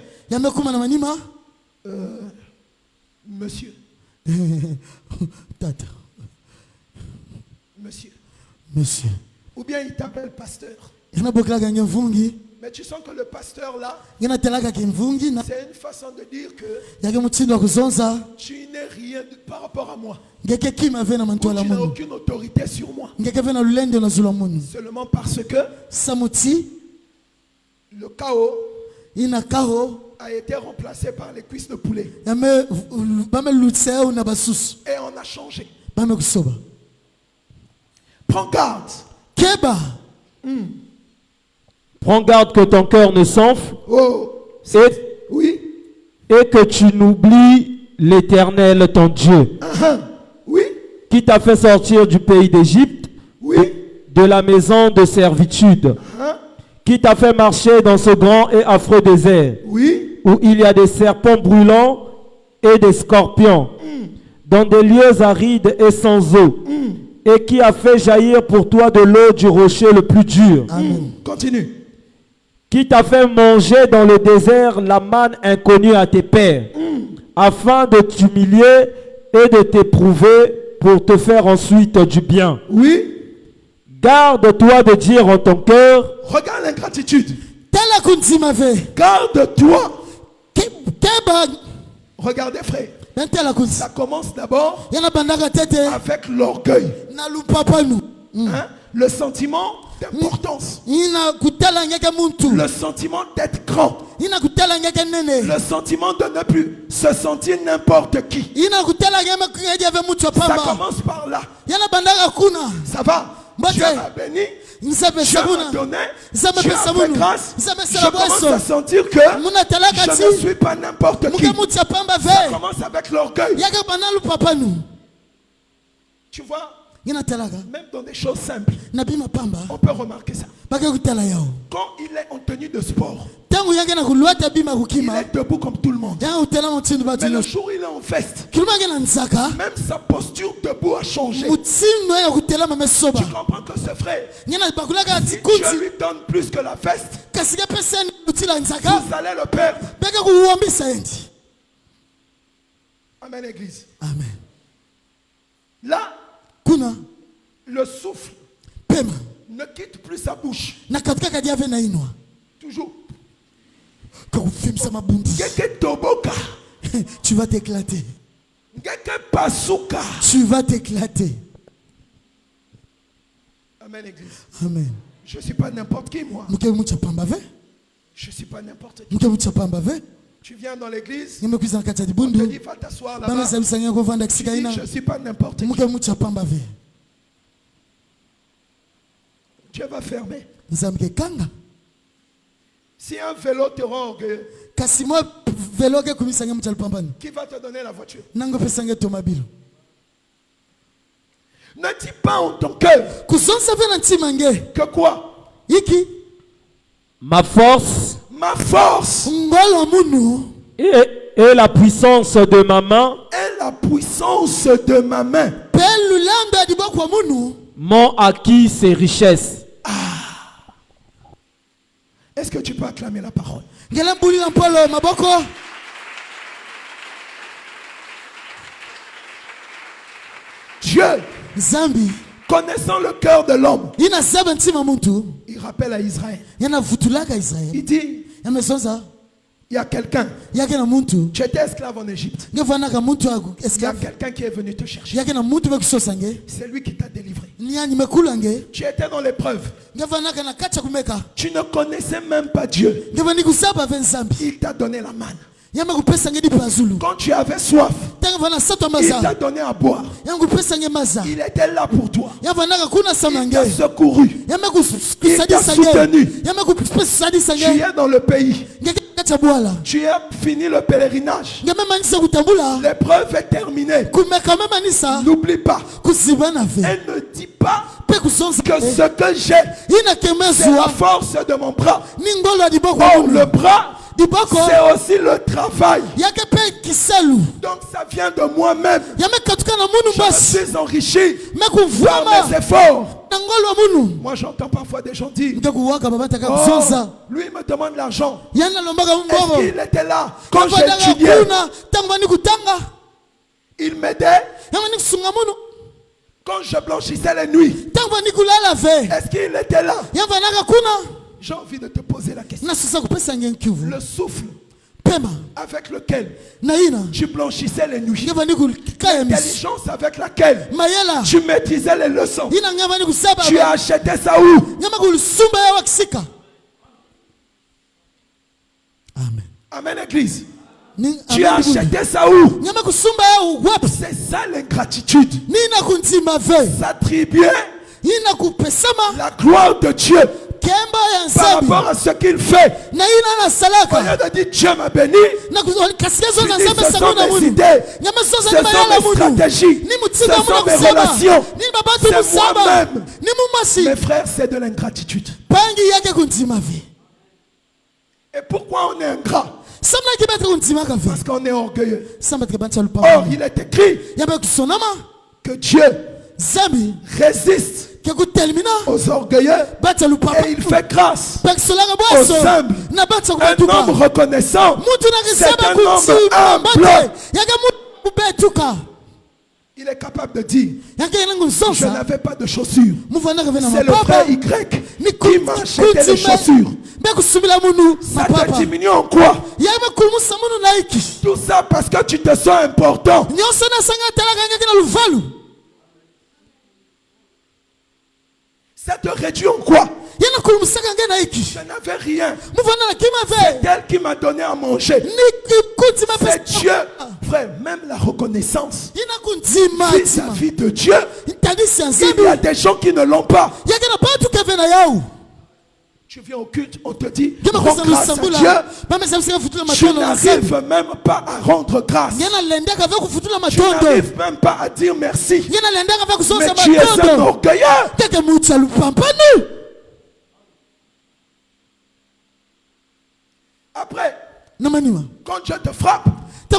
monsieur. Tata. Monsieur. Ou bien il t'appelle pasteur. Mais tu sens que le pasteur là, c'est une façon de dire que tu n'es rien par rapport à moi. Ou tu n'as aucune autorité sur moi. Seulement parce que le chaos a été remplacé par les cuisses de poulet. Et on a changé. Prends garde. Prends garde que ton cœur ne s'enfle. Oui. Et que tu n'oublies l'Éternel ton Dieu. Oui. Qui t'a fait sortir du pays d'Égypte. Oui. De la maison de servitude. Qui t'a fait marcher dans ce grand et affreux désert. Oui. Où il y a des serpents brûlants et des scorpions. Dans des lieux arides et sans eau. Et qui a fait jaillir pour toi de l'eau du rocher le plus dur. Continue. Qui t'a fait manger dans le désert la manne inconnue à tes pères, afin de t'humilier et de t'éprouver pour te faire ensuite du bien. Oui. Garde-toi de dire en ton cœur. Regarde l'ingratitude. Garde-toi. Regardez, frère. Ça commence d'abord avec l'orgueil. Le sentiment d'importance. Le sentiment d'être grand. Le sentiment de ne plus se sentir n'importe qui. Ça commence par là. Ça va. Dieu m'a béni. Dieu m'a donné. Dieu a fait grâce. Je commence à sentir que je ne suis pas n'importe qui. Ça commence avec l'orgueil. Tu vois, Même dans des choses simples, on peut remarquer ça. Quand il est en tenue de sport, il est debout comme tout le monde. Mais le jour où il est en veste, même sa posture debout a changé. Tu comprends que ce frère, si Dieu lui donne plus que la veste, vous allez le perdre. Amen, Église. Amen. Là, le souffle ne quitte plus sa bouche. Toujours. Tu vas t'éclater. Tu vas t'éclater. Amen, Église. Amen. Je ne suis pas n'importe qui, moi. Je ne suis pas n'importe qui. Tu viens dans l'église, on te dit va t'asseoir là-bas. Tu dis je ne suis pas n'importe qui. Dieu va fermer. Si un vélo te rend orgueilleux, qui va te donner la voiture? Ne dis pas en ton cœur que quoi? Ma force et la puissance de ma main m'ont acquis ces richesses. Est-ce que tu peux acclamer la parole? Dieu, connaissant le cœur de l'homme, il rappelle à Israël. Il dit, il y a quelqu'un. Tu étais esclave en Égypte. Il y a quelqu'un qui est venu te chercher. C'est lui qui t'a délivré. Tu étais dans l'épreuve. Tu ne connaissais même pas Dieu. Il t'a donné la manne. Quand tu avais soif, il t'a donné à boire. Il était là pour toi. Il t'a secouru. Il t'a soutenu. Tu es dans le pays. Tu as fini le pèlerinage. L'épreuve est terminée. N'oublie pas. Elle ne dit pas que ce que j'ai, c'est la force de mon bras. Oh, le bras, c'est aussi le travail. Donc ça vient de moi-même. Je me suis enrichi par mes efforts. Moi j'entends parfois des gens dire, oh, lui il me demande l'argent. Est-ce qu'il était là quand j'étudiais? Il m'aidait quand je blanchissais les nuits. Est-ce qu'il était là? J'ai envie de te poser la question. Le souffle avec lequel tu blanchissais les nuits, l'intelligence avec laquelle tu maîtrisais les leçons, tu as acheté ça où? Amen. Amen, Église. Tu as acheté ça où? C'est ça l'ingratitude. S'attribuer la gloire de Dieu par rapport à ce qu'il fait. Au lieu de dire Dieu m'a béni, tu dis ce sont mes idées, ce sont mes stratégies, ce sont mes relations, c'est moi-même. Mes frères, c'est de l'ingratitude. Et pourquoi on est ingrat? Parce qu'on est orgueilleux. Or, il est écrit que Dieu résiste aux orgueilleux et il fait grâce aux humbles. Un homme reconnaissant, c'est un homme humble. Il est capable de dire, je n'avais pas de chaussures. C'est le frère Y qui m'a acheté des chaussures. Ça te diminue en quoi? Tout ça parce que tu te sens important. Ça te réduit en quoi? Je n'avais rien. C'est elle qui m'a donné à manger. C'est Dieu. Frère, même la reconnaissance vis-à-vis de Dieu, il y a des gens qui ne l'ont pas. Tu viens au culte, on te dit rends grâce à Dieu. Tu n'arrives même pas à rendre grâce. Tu n'arrives même pas à dire merci. Mais tu es un orgueilleux. Après, quand Dieu te frappe, tu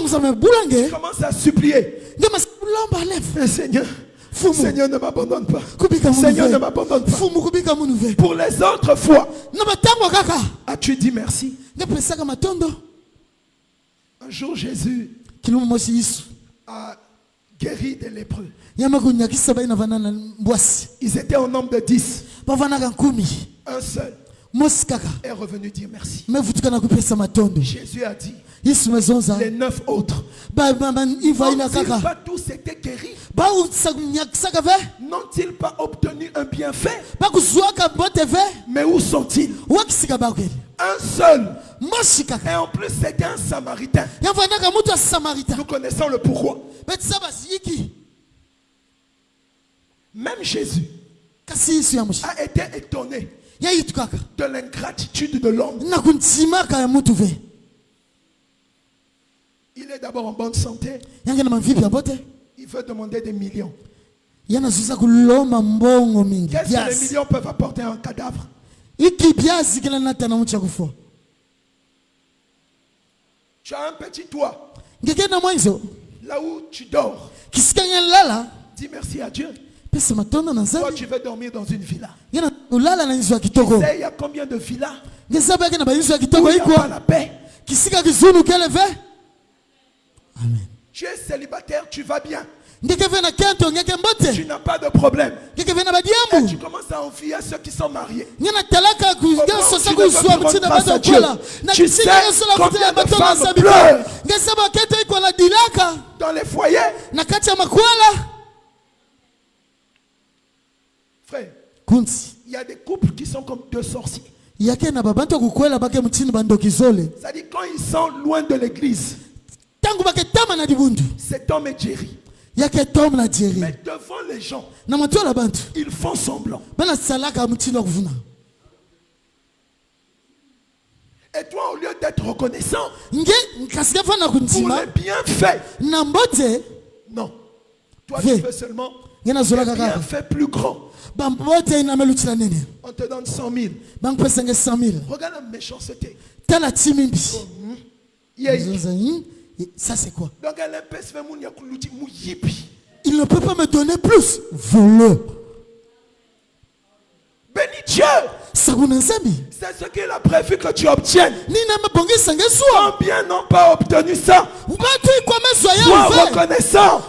commences à supplier. Mais Seigneur, Seigneur, ne m'abandonne pas. Seigneur, ne m'abandonne pas. Pour les autres fois, as-tu dit merci? Un jour, Jésus a guéri des lépreux. Ils étaient au nombre de 10. Un seul est revenu dire merci. Jésus a dit, les 9 autres, n'ont-ils pas tous été guéris? N'ont-ils pas obtenu un bienfait? Mais où sont-ils? Un seul. Et en plus, c'était un Samaritain. Nous connaissons le pourquoi. Même Jésus a été étonné de l'ingratitude de l'homme. Il est d'abord en bonne santé. Il veut demander des millions. Qu'est-ce que les millions peuvent apporter à un cadavre? Tu as un petit toit. Là où tu dors. Dis merci à Dieu. Toi, tu veux dormir dans une villa. Tu sais, il y a combien de villas où il n'y a pas la paix. Amen. Tu es célibataire, tu vas bien. Tu n'as pas de problème. Et tu commences à envier ceux qui sont mariés. Tu sais combien de femmes pleurent dans les foyers. Frère, il y a des couples qui sont comme deux sorciers. C'est-à-dire quand ils sont loin de l'église, cet homme est guéri. Mais devant les gens, ils font semblant. Et toi, au lieu d'être reconnaissant pour les bienfaits, non. Toi, tu veux seulement les bienfaits plus grands. On te donne 100 000. Regarde la méchanceté. Ça c'est quoi? Il ne peut pas me donner plus. Voleur. Bénis Dieu. C'est ce qu'il a prévu que tu obtiennes. Combien n'ont pas obtenu ça? Sois reconnaissant.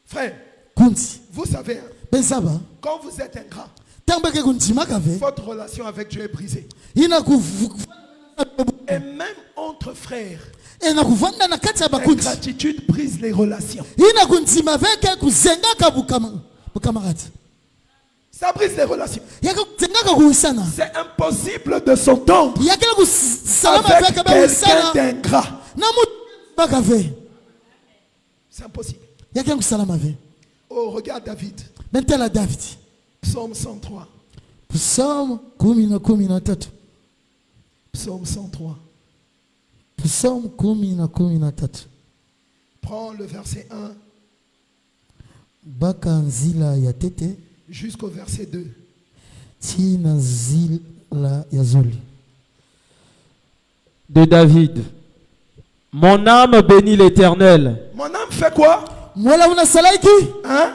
Frère, vous savez, quand vous êtes ingrat, votre relation avec Dieu est brisée. Et même entre frères, l'ingratitude brise les relations. Ça brise les relations. C'est impossible de s'entendre avec quelqu'un d'ingrat. C'est impossible. Oh, regarde David. Psaume 103. Psaume 103. Prends le verset 1 jusqu'au verset 2. De David. Mon âme bénit l'Éternel. Mon âme fait quoi? Hein?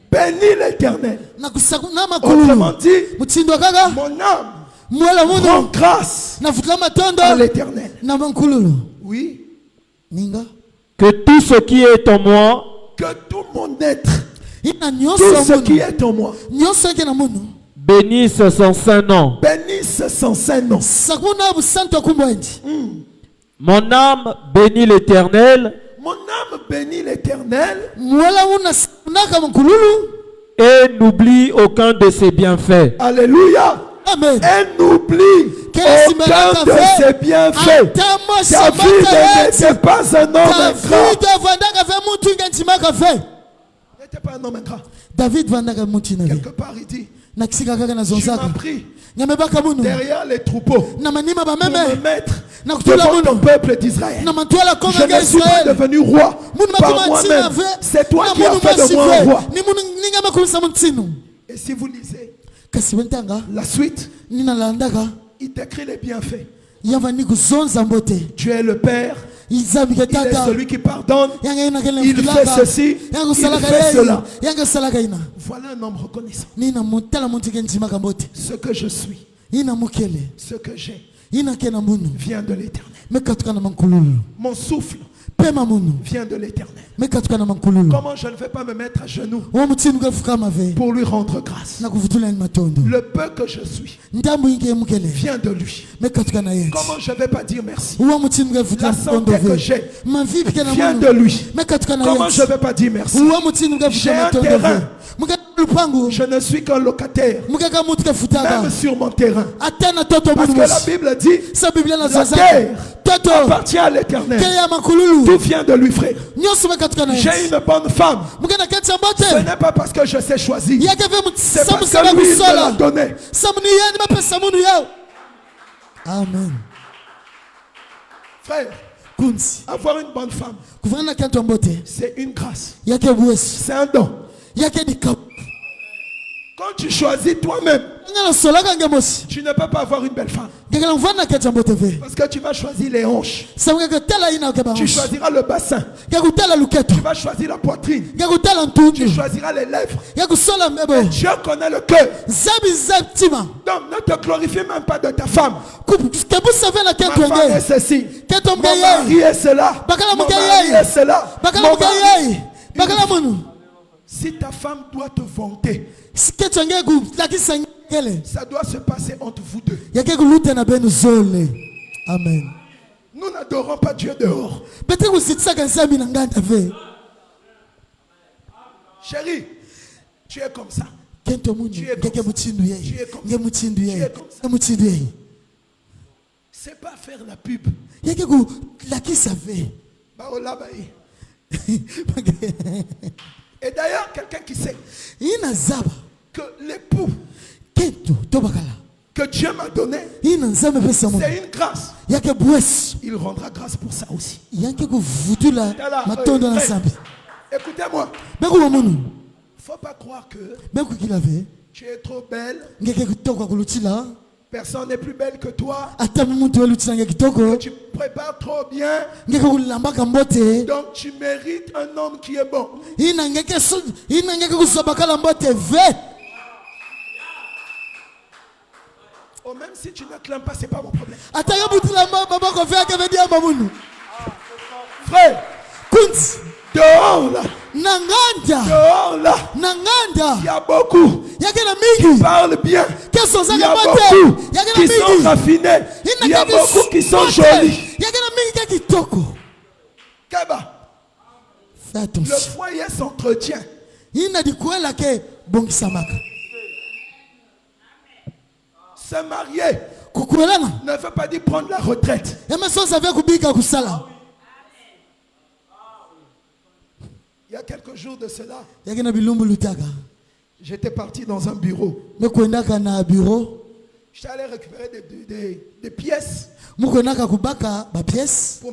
Bénis l'Éternel. Autrement dit, mon âme rend grâce à l'Éternel. Oui. Que tout ce qui est en moi, que tout mon être, tout ce qui est en moi, bénisse son saint nom. Bénisse son saint nom. Mon âme bénit l'Éternel. Mon âme bénit l'Éternel. Et n'oublie aucun de ses bienfaits. Alléluia. Amen. Et n'oublie aucun de ses bienfaits. David n'était pas un homme ingrat. n'était pas un homme ingrat. David vandaka mutina. Quelque part il dit, tu m'as pris derrière les troupeaux pour me mettre devant ton peuple d'Israël. Je ne suis pas devenu roi par moi-même. C'est toi qui as fait de moi un roi. Et si vous lisez la suite, il t'écrit les bienfaits. Tu es le Père. Il est celui qui pardonne. Il fait ceci. Il fait cela. Voilà un homme reconnaissant. Ce que je suis, ce que j'ai, vient de l'Éternel. Mon souffle vient de l'Éternel. Comment je ne vais pas me mettre à genoux pour lui rendre grâce? Le peu que je suis vient de lui. Comment je ne vais pas dire merci? La santé que j'ai vient de lui. Comment je ne vais pas dire merci? J'ai un terrain. Je ne suis qu'un locataire, même sur mon terrain. Parce que la Bible dit, la terre appartient à l'Éternel. Tout vient de lui, frère. J'ai une bonne femme. Ce n'est pas parce que je sais choisir. C'est parce que lui, il me l'a donné. Amen. Frère, avoir une bonne femme, c'est une grâce. C'est un don. Quand tu choisis toi-même, tu ne peux pas avoir une belle femme. Parce que tu vas choisir les hanches. Tu choisiras le bassin. Tu vas choisir la poitrine. Tu choisiras les lèvres. Et Dieu connaît le cœur. Donc ne te glorifie même pas de ta femme. Ma femme est ceci. Mon mari est cela. Mon mari est cela. Mon mari. Si ta femme doit te vanter, ça doit se passer entre vous deux. Amen. Nous n'adorons pas Dieu dehors. Chérie, tu es comme ça. Tu es comme ça. C'est pas faire la pub. Et d'ailleurs, quelqu'un qui sait que l'époux que Dieu m'a donné, c'est une grâce. Il rendra grâce pour ça aussi. Écoutez-moi. Il ne faut pas croire que tu es trop belle. Personne n'est plus belle que toi. Que tu prépares trop bien. Donc tu mérites un homme qui est bon. Oh, même si tu ne clames pas, c'est pas mon problème. Frère, dehors là. Dehors là. Il y a beaucoup qui parlent bien. Il y a beaucoup qui sont raffinés. Il y a beaucoup qui sont jolis. Kaba, le foyer s'entretient. Se marier ne veut pas dire prendre la retraite. Il y a quelques jours de cela, j'étais parti dans un bureau. J'étais allé récupérer des pièces pour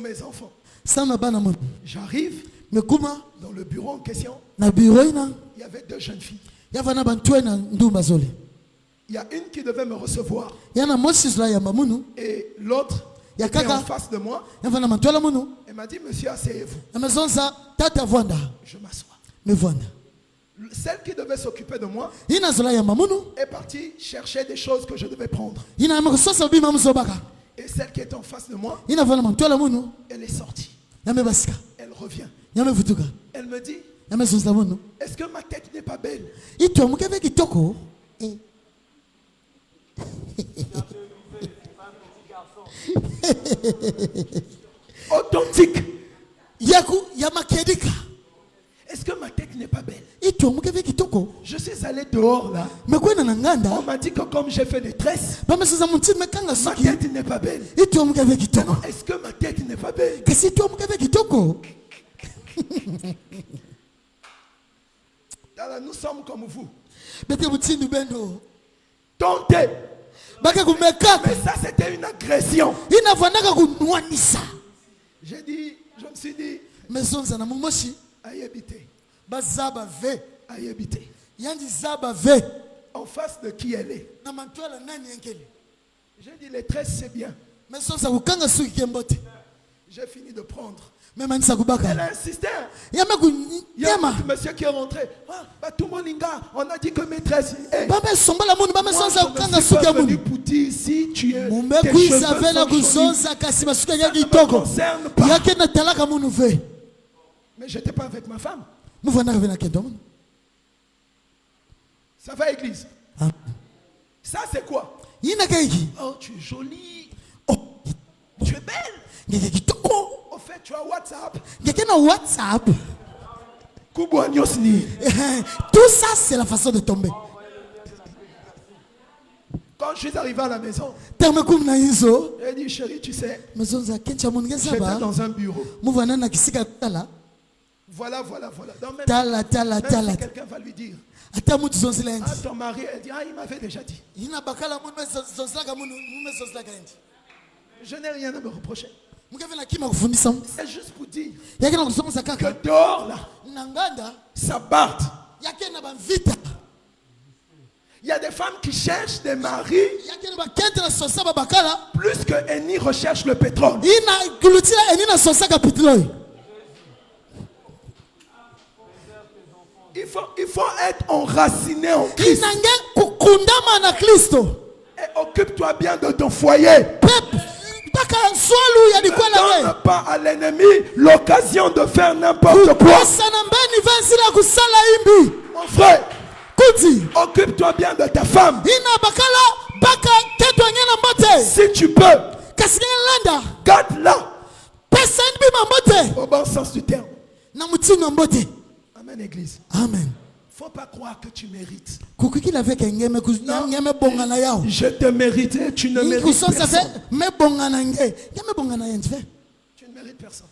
mes enfants. J'arrive dans le bureau en question. Il y avait deux jeunes filles. Il y a une qui devait me recevoir. Et l'autre était en face de moi. Elle m'a dit, monsieur, asseyez-vous. Je m'assois. Celle qui devait s'occuper de moi est partie chercher des choses que je devais prendre. Et celle qui était en face de moi, elle est sortie. Elle revient. Elle me dit, est-ce que ma tête n'est pas belle? Authentique. Est-ce que ma tête n'est pas belle? Je suis allé dehors là. On m'a dit que comme j'ai fait des tresses, ma tête n'est pas belle. Est-ce que ma tête n'est pas belle? Nous sommes comme vous. Tentez. Mais ça c'était une agression. J'ai dit, je me suis dit, aïe habité. Aïe habité. En face de qui elle est. J'ai dit, les tresses c'est bien. J'ai fini de prendre. Elle a insisté. Il y a un monsieur qui est rentré. Tout le monde, on a dit que maîtresse. Moi, je suis venu pour dire si tu es tes cheveux sont jolis, ça ne me concerne pas. Mais je n'étais pas avec ma femme. Ça va, église? Ça, c'est quoi? Oh, tu es jolie. Oh, tu es belle. Au fait, tu as WhatsApp. Tout ça, c'est la façon de tomber. Quand je suis arrivé à la maison, j'ai dit, chérie, tu sais, j'étais dans un bureau. Voilà. Même si quelqu'un va lui dire, ton mari, elle dit, il m'avait déjà dit. Je n'ai rien à me reprocher. C'est juste pour dire que dehors là, ça barde. Il y a des femmes qui cherchent des maris plus que Eni recherche le pétrole. Il faut être enraciné en Christ. Et occupe-toi bien de ton foyer. Ne donne pas à l'ennemi l'occasion de faire n'importe quoi. Mon frère, occupe-toi bien de ta femme. Si tu peux, garde-la au bon sens du terme. Amen, église. Amen. Faut pas croire que tu mérites. Non, je te mérite et tu ne mérites personne. Tu ne mérites personne.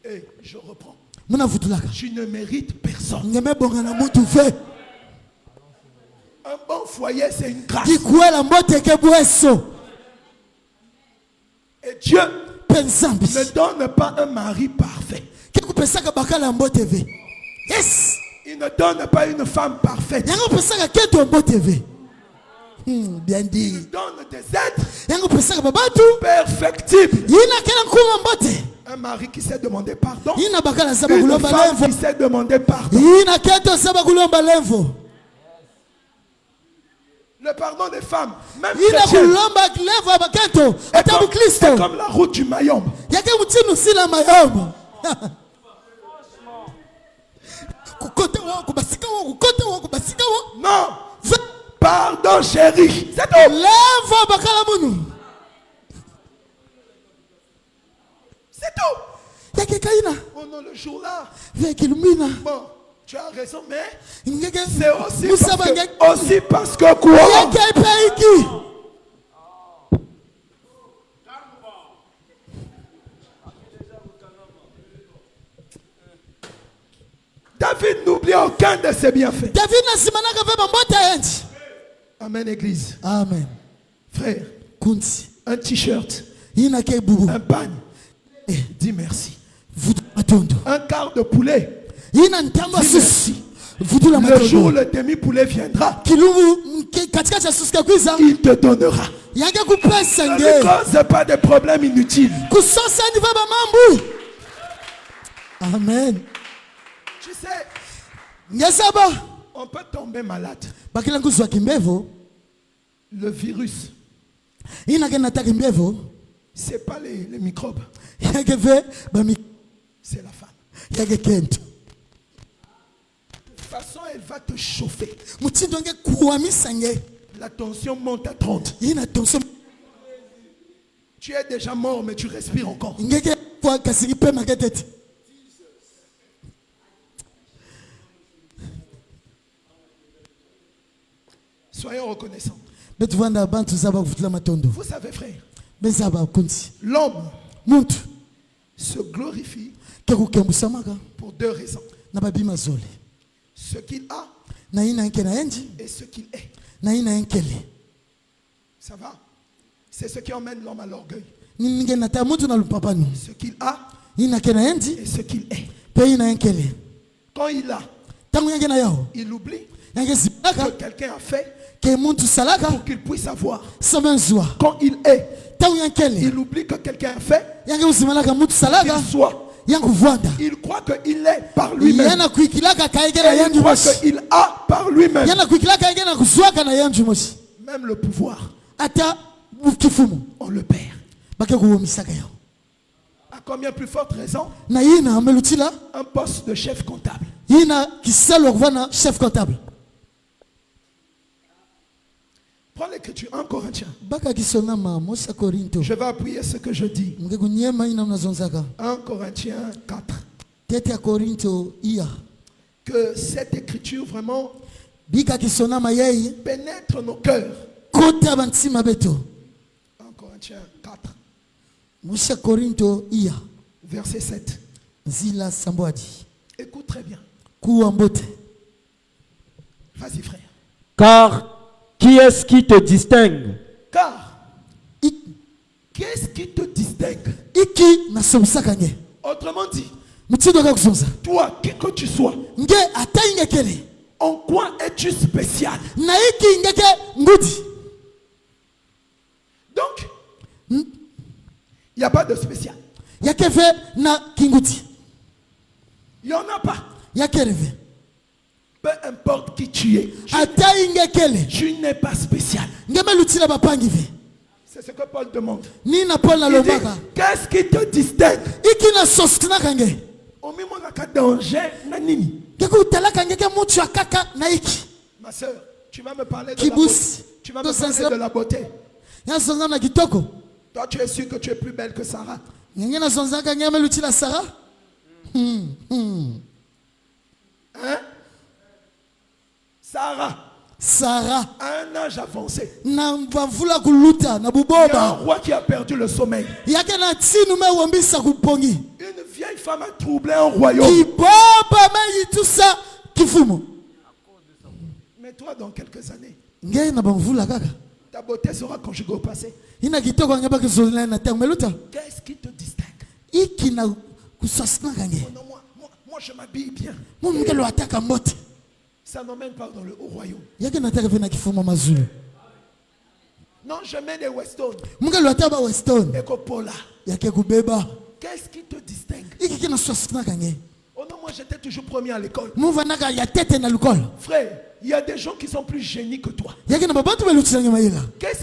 Et je reprends. Tu ne mérites personne. Un bon foyer, c'est une grâce. Et Dieu ne donne pas un mari parfait. Yes. Il ne donne pas une femme parfaite. Bien dit. Il donne des êtres perfectibles. Un mari qui sait demander pardon. Une femme qui sait demander pardon. Le pardon des femmes, même chrétiennes, est comme la route du Mayombe. Non. Pardon, chérie. C'est tout. C'est tout. Oh non, le jour-là. Bon, tu as raison, mais c'est aussi parce que quoi? David n'oublie aucun de ses bienfaits. Amen, église. Amen. Frère, un t-shirt, un bagne, dis merci. Un quart de poulet, dis merci. Le jour où le demi-poulet viendra, il te donnera. Ne cause pas de problèmes inutiles. Amen. Tu sais, on peut tomber malade. Le virus, c'est pas les microbes, c'est la femme. De toute façon, elle va te chauffer. La tension monte à 30. Tu es déjà mort, mais tu respires encore. Soyons reconnaissants. Vous savez, frère, l'homme, se glorifie pour 2 raisons. Ce qu'il a et ce qu'il est. Ça va? C'est ce qui emmène l'homme à l'orgueil. Ce qu'il a et ce qu'il est. Quand il a, il oublie que quelqu'un a fait pour qu'il puisse avoir. Quand il est, il oublie que quelqu'un a fait qu'il soit. Il croit qu'il est par lui-même. Il croit qu'il a par lui-même. Même le pouvoir, on le perd. À combien plus forte raison un poste de chef comptable. Prends l'écriture, 1 Corinthiens. Je vais appuyer ce que je dis. 1 Corinthiens 4. Que cette écriture vraiment pénètre nos cœurs. 1 Corinthiens 4. Verset 7. Écoute très bien. Vas-y frère. Car qui est-ce qui te distingue? Qu'est-ce qui te distingue? Autrement dit, toi, qui que tu sois, en quoi es-tu spécial? Donc, il n'y a pas de spécial. Il n'y en a pas. Peu importe qui tu es, tu n'es pas spécial. C'est ce que Paul demande. Il dit, qu'est-ce qui te distingue? Au moment où danger, ma soeur, tu vas me parler de la beauté. Tu vas me parler de la beauté. Toi, tu es sûr que tu es plus belle que Sarah. Hein? Sarah, à un âge avancé, il y a un roi qui a perdu le sommeil. Une vieille femme a troublé un royaume. Mais toi, dans quelques années, ta beauté sera conjuguée au passé. Qu'est-ce qui te distingue? Oh non, moi je m'habille bien. Ça n'emmène pas dans le haut royaume. Non, je mets des Weston. Ecopola. Qu'est-ce qui te distingue? Oh non, moi j'étais toujours premier à l'école. Frère, il y a des gens qui sont plus génies que toi. Qu'est-ce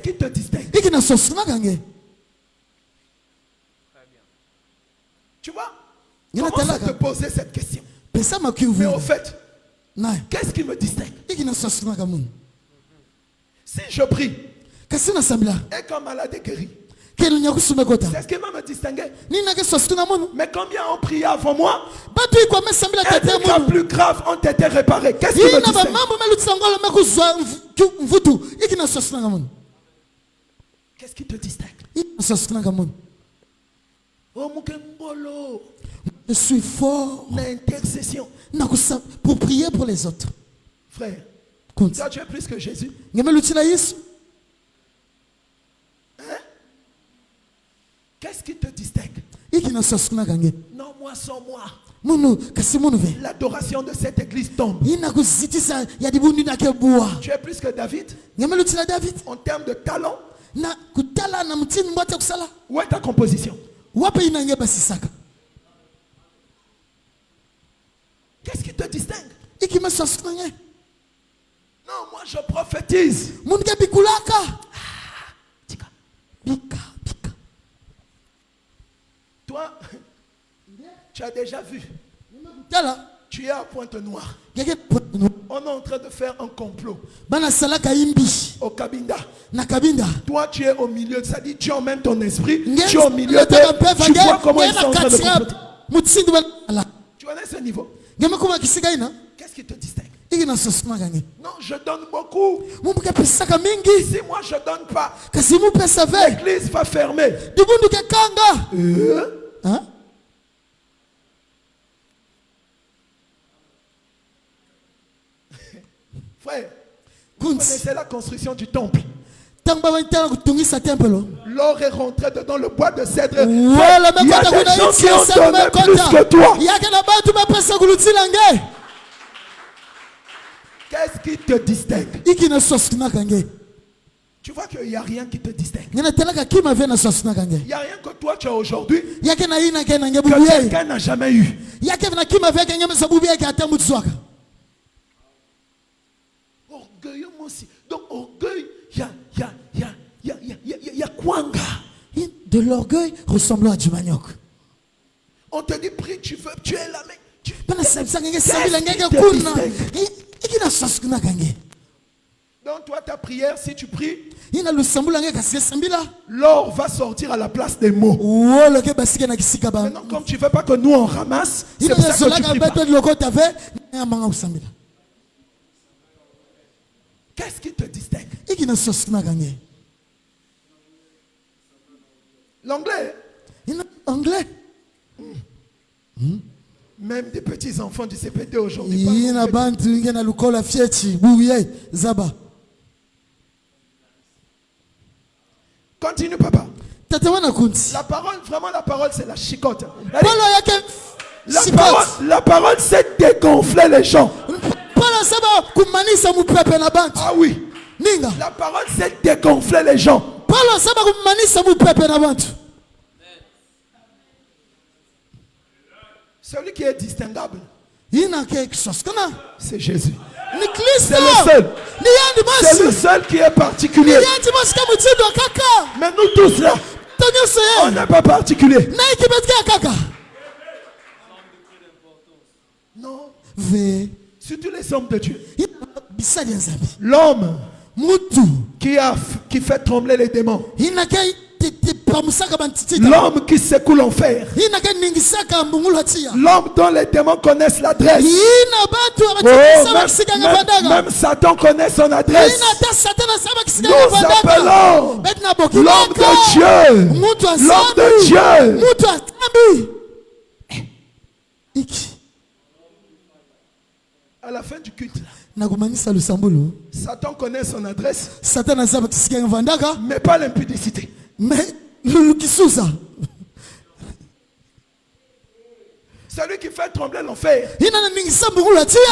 qui te distingue? Tu vois? Commence à te poser cette question. Mais au fait, qu'est-ce qui me distingue? Si je prie et qu'un malade est guéri, c'est ce qui va me distinguer. Mais combien ont prié avant moi et des cas plus graves ont été réparés? Qu'est-ce qui me distingue? Qu'est-ce qui te distingue? Oh mon Kembolo, je suis fort l'intercession pour prier pour les autres. Frère, toi tu es plus que Jésus. Hein? Qu'est-ce qui te distingue? Non, moi sans moi, l'adoration de cette église tombe. Tu es plus que David en termes de talent. Où est ta composition? Qu'est-ce qui te distingue? Non, moi je prophétise. Toi, tu as déjà vu. Tu es à Pointe-Noire. On est en train de faire un complot au Cabinda. Toi tu es au milieu, ça dit tu emmènes ton esprit, tu es au milieu de, tu vois comment ils sont en train de comploter. Tu connais ce niveau? Qu'est-ce qui te distingue? Non, je donne beaucoup. Si moi je donne pas, l'église va fermer. Frère, vous connaissez la construction du temple. L'or est rentré dedans le bois de cèdre. Il y a des gens qui ont donné plus que toi. Qu'est-ce qui te distingue? Tu vois qu'il n'y a rien qui te distingue. Il n'y a rien que toi tu as aujourd'hui que quelqu'un n'a jamais eu. Orgueilleux aussi. Donc orgueil, il y a kwanga. De l'orgueil ressemblant à du manioc. On te dit prie, tu veux, tu es là, mais donc toi ta prière, si tu pries, l'or va sortir à la place des mots. Maintenant comme tu ne veux pas que nous on ramasse, c'est pour ça que tu pries pas. Qu'est-ce qui te distingue? L'anglais. Même des petits enfants du CPT aujourd'hui. Continue, papa. La parole, vraiment, la parole, c'est la chicotte. La parole, c'est dégonfler les gens. Ah oui. La parole, c'est dégonfler les gens. Celui qui est distinguable, c'est Jésus. C'est le seul. C'est le seul qui est particulier. Mais nous tous là, on n'est pas particulier. Non. Surtout les hommes de Dieu. L'homme qui fait trembler les démons. L'homme qui secoue l'enfer. L'homme dont les démons connaissent l'adresse. Même Satan connaît son adresse. Nous appelons l'homme de Dieu. L'homme de Dieu. À la fin du culte, Satan connaît son adresse, mais pas l'impudicité. Celui qui fait trembler l'enfer, il y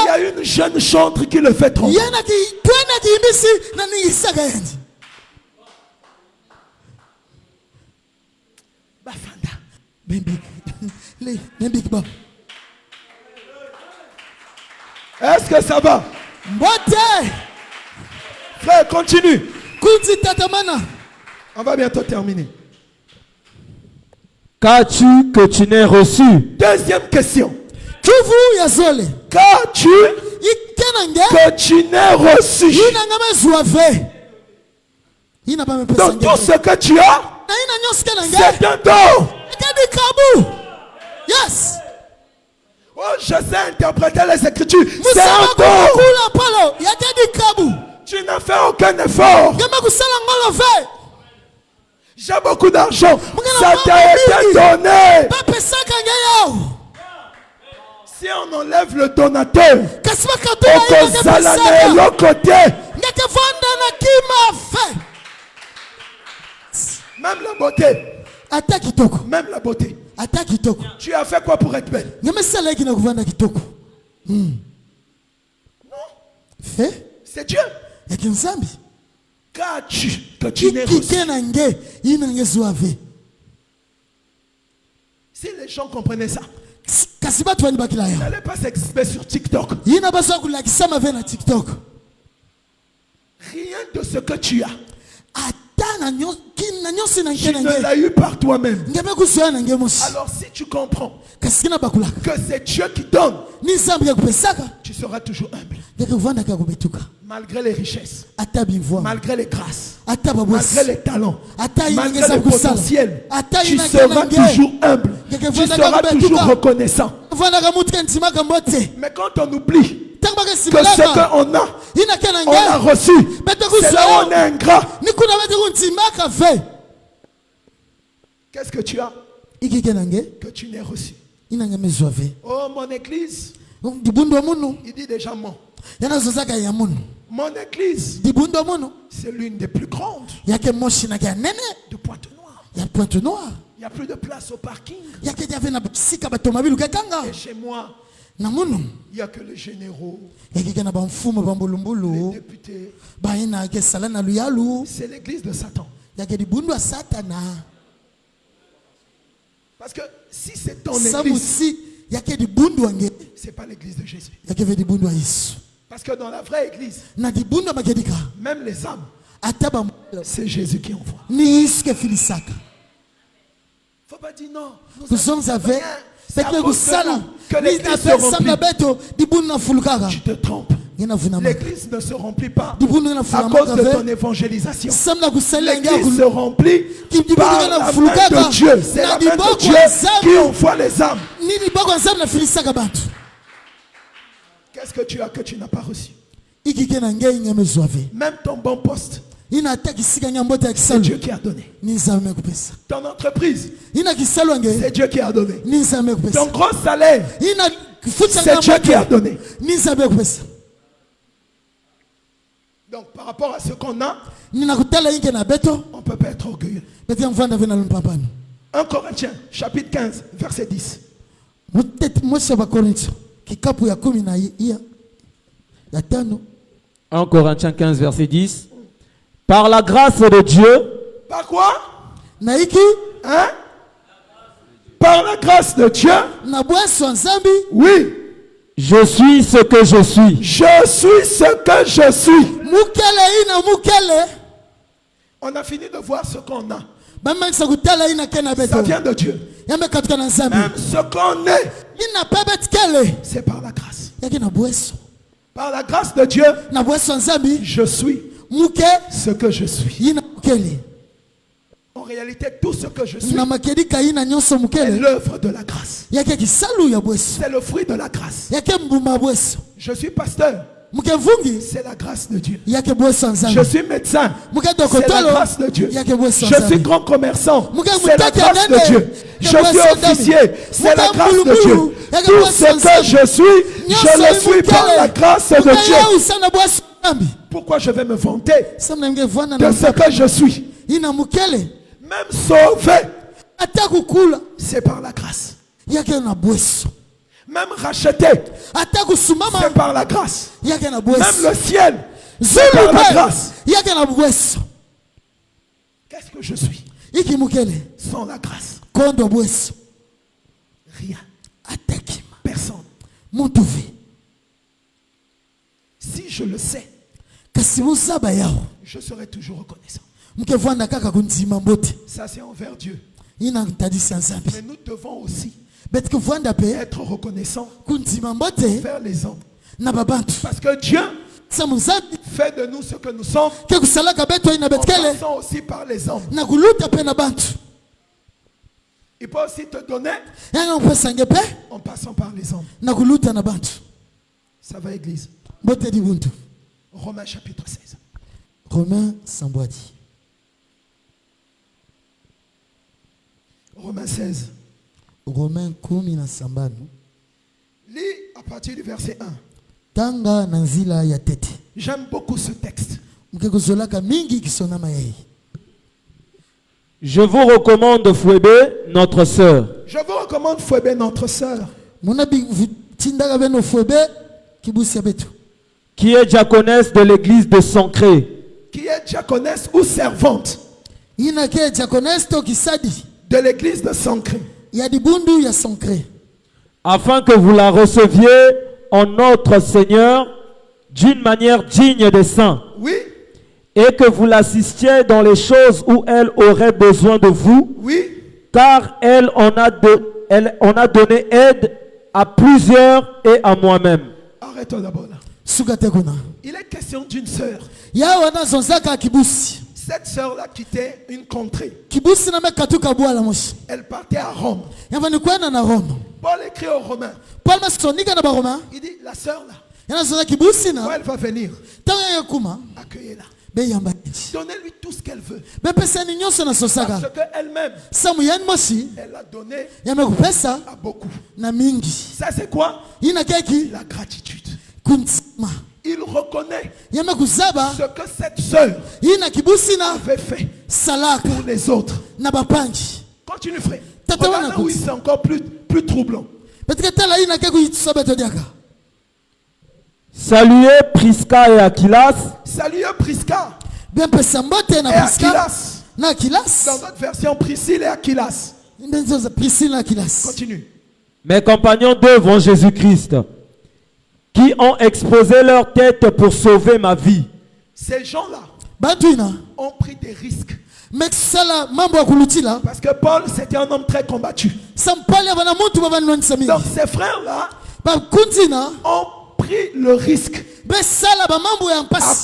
a une jeune chantre qui le fait trembler. Est-ce que ça va? Frère, continue. On va bientôt terminer. Qu'as-tu que tu n'aies reçu? Deuxième question. Qu'as-tu que tu n'aies reçu? Donc tout ce que tu as, c'est un don. Yes. Oh, je sais interpréter les Écritures. C'est un don. Tu n'as fait aucun effort. J'ai beaucoup d'argent. Ça t'a été donné. Si on enlève le donateur, l'autre côté, même la beauté. Même la beauté. Tu as fait quoi pour être belle? Non. C'est Dieu. Qu'as-tu que tu n'aies reçu? Si les gens comprenaient ça, n'allez pas s'exprimer sur TikTok. Rien de ce que tu as, tu ne l'as eu par toi-même. Alors si tu comprends que c'est Dieu qui donne, tu seras toujours humble. Malgré les richesses, malgré les grâces, malgré les talents, malgré le potentiel, tu seras toujours humble. Tu seras toujours reconnaissant. Mais quand on oublie que ce qu'on a, on a reçu, c'est là où on est ingrat. Qu'est-ce que tu as que tu n'aies reçu? Oh, mon église, il dit déjà mon Mon église, c'est l'une des plus grandes de Pointe-Noire. Il n'y a plus de place au parking. Et chez moi, il n'y a que les généraux, les députés. C'est l'église de Satan. Parce que si c'est ton église, c'est pas l'église de Jésus. Parce que dans la vraie église, même les âmes, c'est Jésus qui envoie. Faut pas dire non. Nous avons rien. C'est à cause de nous que l'église se remplit. Tu te trompes. L'église ne se remplit pas à cause de ton évangélisation. L'église se remplit par la main de Dieu. C'est la main de Dieu qui envoie les âmes. Qu'est-ce que tu as que tu n'as pas reçu? Même ton bon poste, c'est Dieu qui a donné. Ton entreprise, c'est Dieu qui a donné. Ton gros salaire, c'est Dieu qui a donné. Donc par rapport à ce qu'on a, on ne peut pas être orgueilleux. 1 Corinthiens chapitre 15 verset 10. 1 Corinthiens 15 verset 10. Par la grâce de Dieu. Par quoi? Hein? Par la grâce de Dieu. Oui. Je suis ce que je suis. Je suis ce que je suis. On a fini de voir ce qu'on a. Ça vient de Dieu. Même ce qu'on est, c'est par la grâce. Par la grâce de Dieu, je suis ce que je suis. En réalité, tout ce que je suis est l'œuvre de la grâce. C'est le fruit de la grâce. Je suis pasteur. C'est la grâce de Dieu. Je suis médecin. C'est la grâce de Dieu. Je suis grand commerçant. C'est la grâce de Dieu. Je suis officier. C'est la grâce de Dieu. Tout ce que je suis, je le suis par la grâce de Dieu. Pourquoi je vais me vanter de ce que je suis? Même sauvé, c'est par la grâce. Même racheté, c'est par la grâce. Même le ciel, c'est par la grâce. Qu'est-ce que je suis sans la grâce? Rien. Personne. Si je le sais, je serai toujours reconnaissant. Ça c'est envers Dieu. Mais nous devons aussi être reconnaissants envers les hommes. Parce que Dieu fait de nous ce que nous sommes en passant aussi par les hommes. Il peut aussi te donner en passant par les hommes. Ça va, église. Romains chapitre 16. Romains Sambwadi. Romains 16. Romains kumi na sambano. Lis à partir du verset 1. Tanga na nzila ya tete. J'aime beaucoup ce texte. Mkekuzolaka mingi kisonama yeye. Je vous recommande Fouébé, notre sœur. Je vous recommande Fouébé, notre sœur. Qui est diaconesse de l'église de Sancré. Qui est diaconesse ou servante de l'église de Sancré. Afin que vous la receviez en notre Seigneur d'une manière digne des saints. Oui. Et que vous l'assistiez dans les choses où elle aurait besoin de vous. Oui. Car elle en a donné aide à plusieurs et à moi-même. Arrête-toi d'abord là. Il est question d'une sœur. Cette sœur-là quittait une contrée. Elle partait à Rome. Paul écrit aux Romains. Il dit, la sœur-là, quand elle va venir, accueillez-la. Donnez-lui tout ce qu'elle veut. Parce qu'elle-même, elle a donné à beaucoup. Ça c'est quoi? La gratitude. il reconnaît ce que cette sœur avait fait pour les autres. Continue, frère. Regarde où c'est encore plus troublant. Saluez Prisca et Aquilas. Saluez Prisca et Aquilas. Dans notre version, Priscille et Aquilas. Continue. Mes compagnons d'œuvre en Jésus-Christ, qui ont exposé leur tête pour sauver ma vie. Ces gens-là ont pris des risques. Parce que Paul, c'était un homme très combattu. Donc ces frères-là ont pris le risque à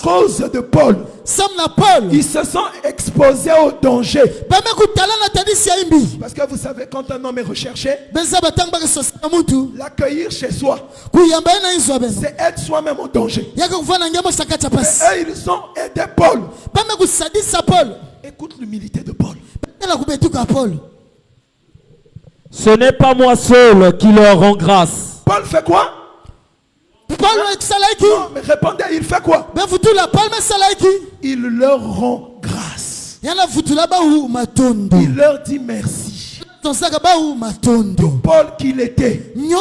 cause de Paul. Ils se sont exposés au danger. Parce que vous savez, quand un homme est recherché, l'accueillir chez soi, c'est être soi-même au danger. Et eux, ils ont aidé Paul. Écoute l'humilité de Paul. Ce n'est pas moi seul qui leur rend grâce. Paul fait quoi? Non, mais répondez, il fait quoi? Il leur rend grâce. Il leur dit merci. Tout Paul qu'il était, il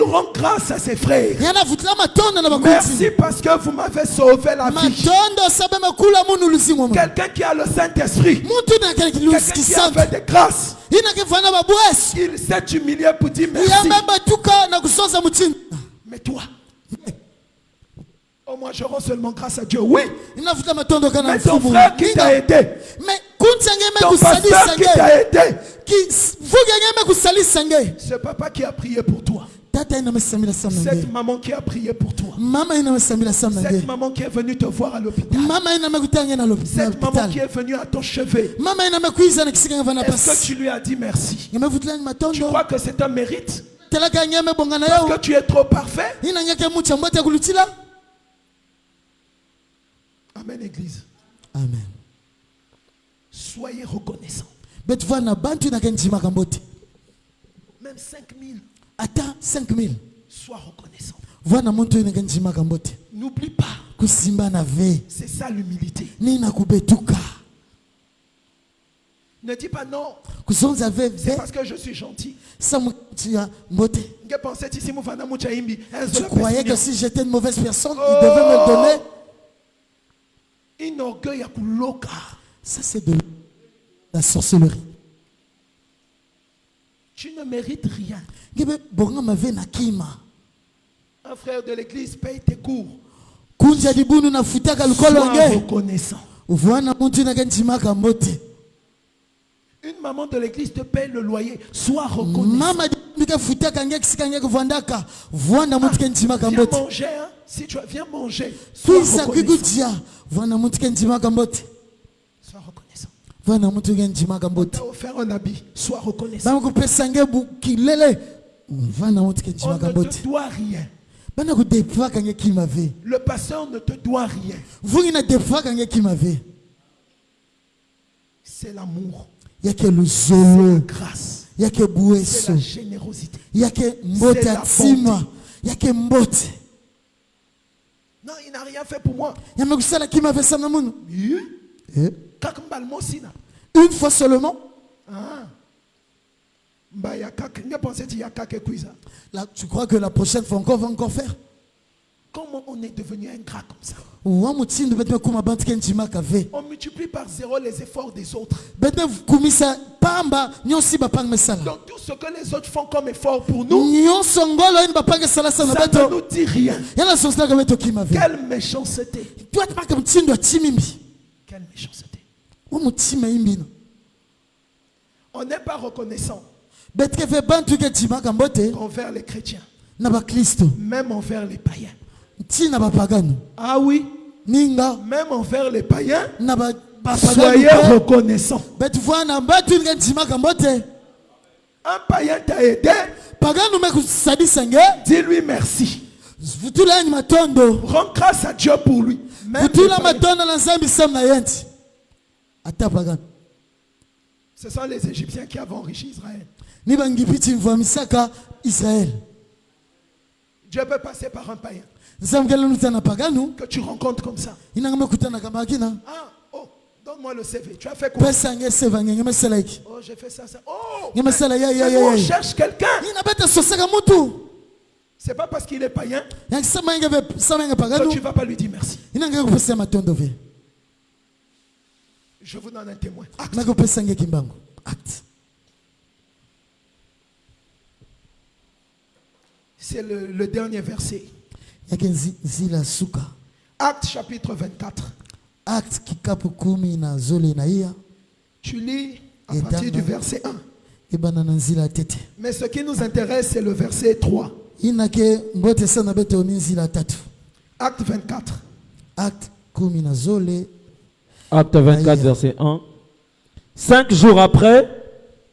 rend grâce à ses frères. Merci parce que vous m'avez sauvé la vie. Quelqu'un qui a le Saint-Esprit, quelqu'un qui a fait des grâces, il s'est humilié pour dire merci. Mais toi, oh, moi je rends seulement grâce à Dieu. Oui. Mais ton frère qui t'a aidé, ton pasteur qui t'a aidé, ce papa qui a prié pour toi, cette maman qui a prié pour toi, cette maman qui est venue te voir à l'hôpital, cette maman qui est venue à ton chevet, est-ce que tu lui as dit merci? Tu crois que c'est un mérite? Parce que tu es trop parfait? Amen, Église. Amen. Soyez reconnaissants. Même 5000. Attends, 5000. Sois reconnaissant. N'oublie pas. C'est ça l'humilité. Ne dis pas non. C'est parce que je suis gentil. Tu croyais que si j'étais une mauvaise personne, il devait me donner. Ça, c'est de la sorcellerie. Tu ne mérites rien. Un frère de l'église paye tes cours. Sois reconnaissant. Une maman de l'église te paye le loyer. Sois reconnaissant. Viens manger, hein? Si tu viens manger, sois reconnaissant. Sois reconnaissant. On t'a offert un habit. Sois reconnaissant. On ne te doit rien. Le pasteur ne te doit rien. C'est l'amour. C'est la grâce. C'est la générosité. C'est la bonté. Non, il n'a rien fait pour moi. Une fois seulement. Là, tu crois que la prochaine fois encore va encore faire? Comment on est devenu ingrat comme ça? On multiplie par 0 les efforts des autres. Donc tout ce que les autres font comme effort pour nous, ça ne nous dit rien. Quelle méchanceté. Quelle méchanceté. On n'est pas reconnaissant envers les chrétiens, même envers les païens. Ah oui, même envers les païens, soyez reconnaissants. Un païen t'a aidé, dis-lui merci. Rends grâce à Dieu pour lui. Ce sont les Égyptiens qui avaient enrichi Israël. Dieu peut passer par un païen que tu rencontres comme ça. Ah, oh, donne-moi le CV. Tu as fait quoi? Oh, j'ai fait ça. Oh, on cherche quelqu'un. C'est pas parce qu'il est païen que tu ne vas pas lui dire merci. Je vous donne un témoin. Acte. C'est le dernier verset. Acte chapitre 24. Tu lis à partir du verset 1. Mais ce qui nous intéresse, c'est le verset 3. Acte 24. Acte 24, verset 1. 5 jours après,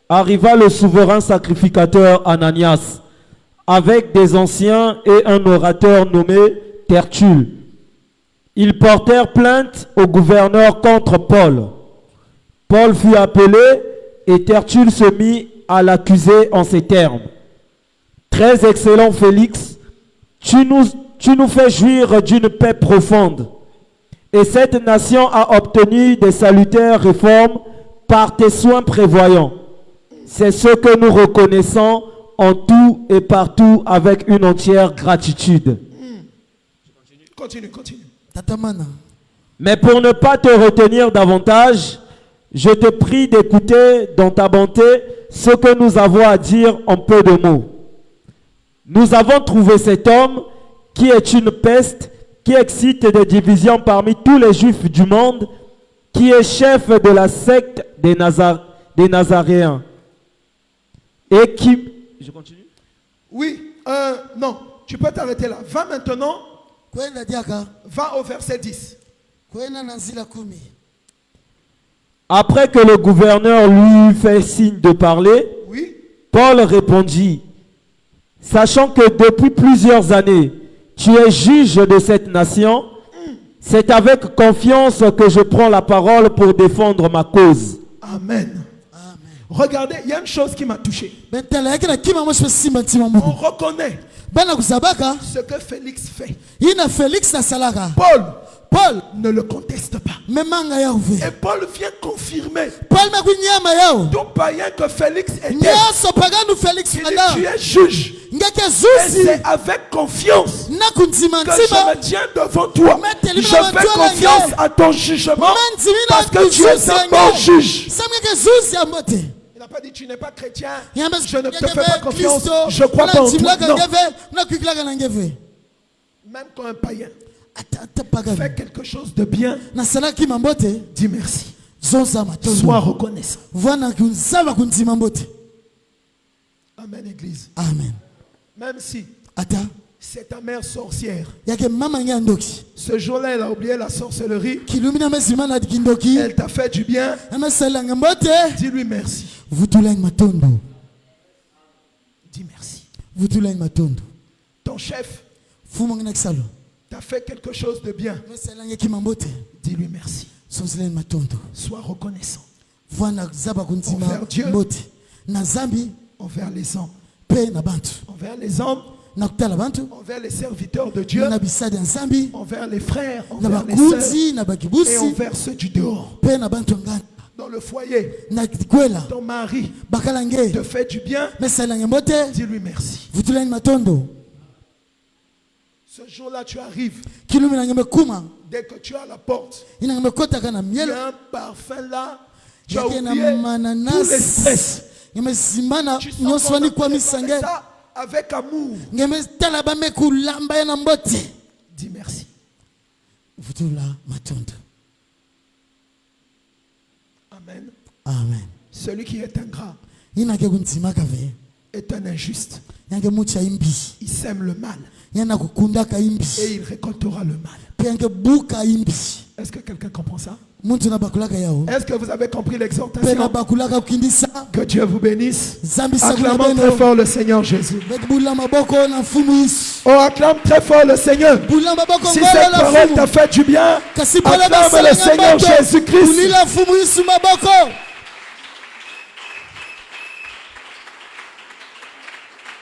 arriva le souverain sacrificateur Ananias, avec des anciens et un orateur nommé Tertulle. Ils portèrent plainte au gouverneur contre Paul. Paul fut appelé et Tertulle se mit à l'accuser en ces termes. Très excellent Félix, tu nous fais jouir d'une paix profonde. Et cette nation a obtenu des salutaires réformes par tes soins prévoyants. C'est ce que nous reconnaissons en tout et partout avec une entière gratitude. Continue. Mais pour ne pas te retenir davantage, je te prie d'écouter dans ta bonté ce que nous avons à dire en peu de mots. Nous avons trouvé cet homme qui est une peste, qui excite des divisions parmi tous les juifs du monde, qui est chef de la secte des Nazaréens. Et qui... Je continue? Oui, non, tu peux t'arrêter là. Va maintenant, va au verset 10. Après que le gouverneur lui fait signe de parler, oui. Paul répondit, sachant que depuis plusieurs années, tu es juge de cette nation, c'est avec confiance que je prends la parole pour défendre ma cause. Amen. Regardez, il y a une chose qui m'a touché. On reconnaît ce que Félix fait. Paul ne le conteste pas. Et Paul vient confirmer tout païen que Félix était. Il dit, tu es juge. Et c'est avec confiance que je me tiens devant toi. Je fais confiance à ton jugement parce que tu es un bon juge. Il n'a pas dit tu n'es pas chrétien, je ne te fais pas confiance, je crois pas en toi. Non. Même quand un païen fait quelque chose de bien, dis merci. Sois reconnaissant. Amen, Église. Amen. Même si c'est ta mère sorcière, ce jour-là, elle a oublié la sorcellerie, elle t'a fait du bien, dis-lui merci. Dis merci. Ton chef t'a fait quelque chose de bien, dis-lui merci. Sois reconnaissant envers Dieu, envers les hommes, envers les serviteurs de Dieu, envers les frères, envers les sœurs et envers ceux du dehors. Dans le foyer, ton mari te fait du bien, dis-lui merci. Ce jour-là, tu arrives. Dès que tu as la porte, il y a un parfum là. Tu as oublié tous les stress. Tu sens ça avec amour. Dis merci. Amen. Amen. Celui qui est ingrat est un injuste. Il sème le mal et il récoltera le mal. Est-ce que quelqu'un comprend ça? Est-ce que vous avez compris l'exhortation? Que Dieu vous bénisse. Acclamons très fort le Seigneur Jésus. Oh, acclame très fort le Seigneur. Si cette parole t'a fait du bien, acclame le Seigneur Jésus-Christ.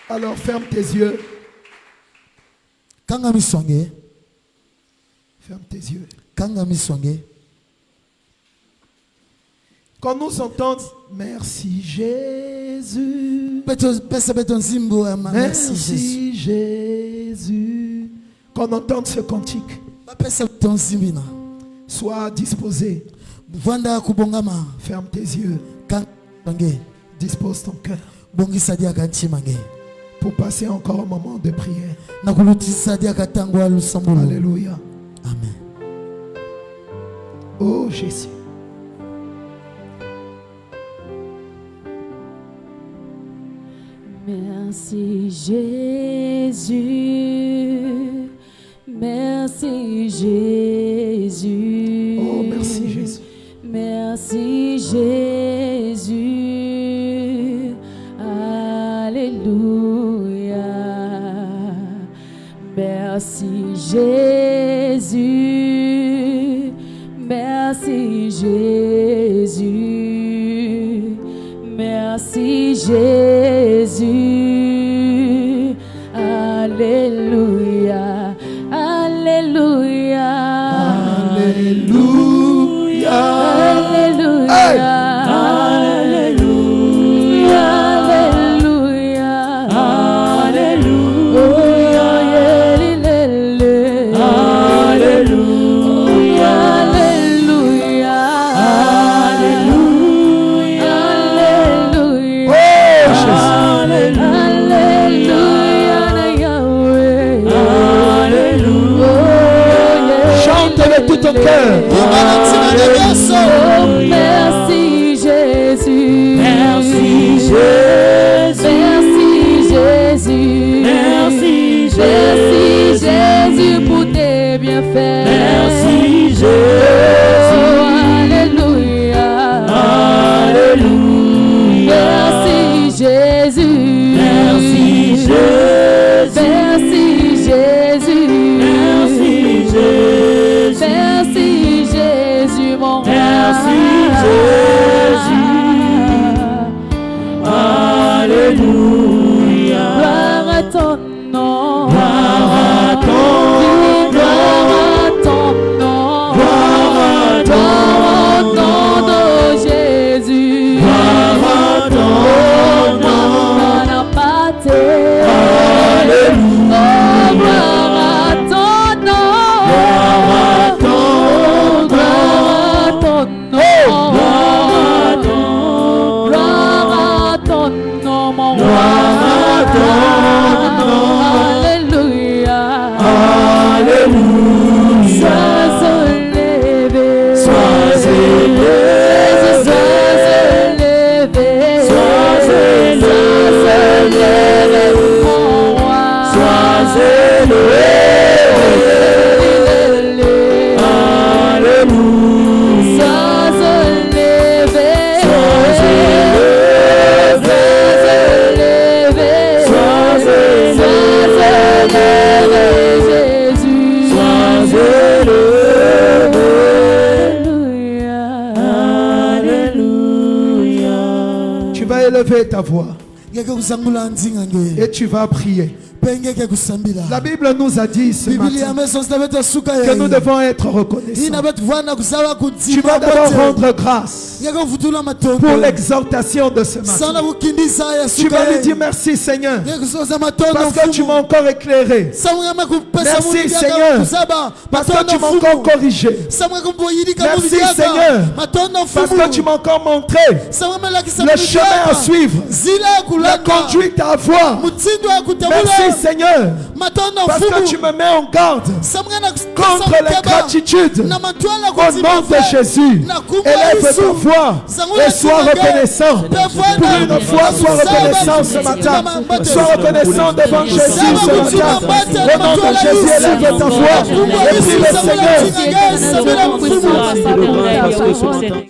Alors ferme tes yeux. Ferme tes yeux. Quand nous entendons merci Jésus, merci Jésus, quand on entend ce cantique, sois disposé. Ferme tes yeux. Dispose ton cœur pour passer encore un moment de prière. Alléluia. Amen. Oh Jésus. Merci Jésus. Merci Jésus. Oh merci Jésus. Merci Jésus. Alléluia. Merci Jésus. Merci Jésus. Merci Jésus. Alléluia. Alléluia. Alléluia. Alléluia. Hey. Alléluia. Alléluia. Alléluia. Alléluia. Alléluia. Chante-le tout ton cœur. Oh, merci Jésus. Merci Jésus. Merci Jésus. Merci Jésus pour tes bienfaits. Merci Jésus. Oh, alléluia. Alléluia. Merci Jésus. Merci Jésus. Merci Jésus. Merci Jésus. Merci Jésus, mon roi. Merci Jésus. Alléluia. Gloire à ton nom. Gloire à ton nom. Gloire à ton nom. Gloire à ton nom de Jésus. Gloire à ton nom. Alléluia. Gloire à ton nom. Gloire à ton nom. Gloire à ton nom, mon roi. Alléluia. Alléluia. Sois élevé. Sois élevé. Sois élevé, mon roi. Sois élevé. Tu vas élever ta voix et tu vas prier. La Bible nous a dit ce matin que nous devons être reconnaissants. Tu vas d'abord rendre grâce pour l'exaltation de ce matin. Tu vas lui dire merci Seigneur parce que tu m'as encore éclairé. Merci Seigneur parce que tu m'as encore corrigé. Merci Seigneur parce que tu m'as encore montré le chemin à suivre, la conduite à avoir. Merci Seigneur parce que tu me mets en garde contre l'ingratitude. Au nom de Jésus, élève ta voix et sois reconnaissant. Pour une fois, sois reconnaissant ce matin. Sois reconnaissant devant Jésus ce matin. Au nom de Jésus, élève ta voix et prie le Seigneur.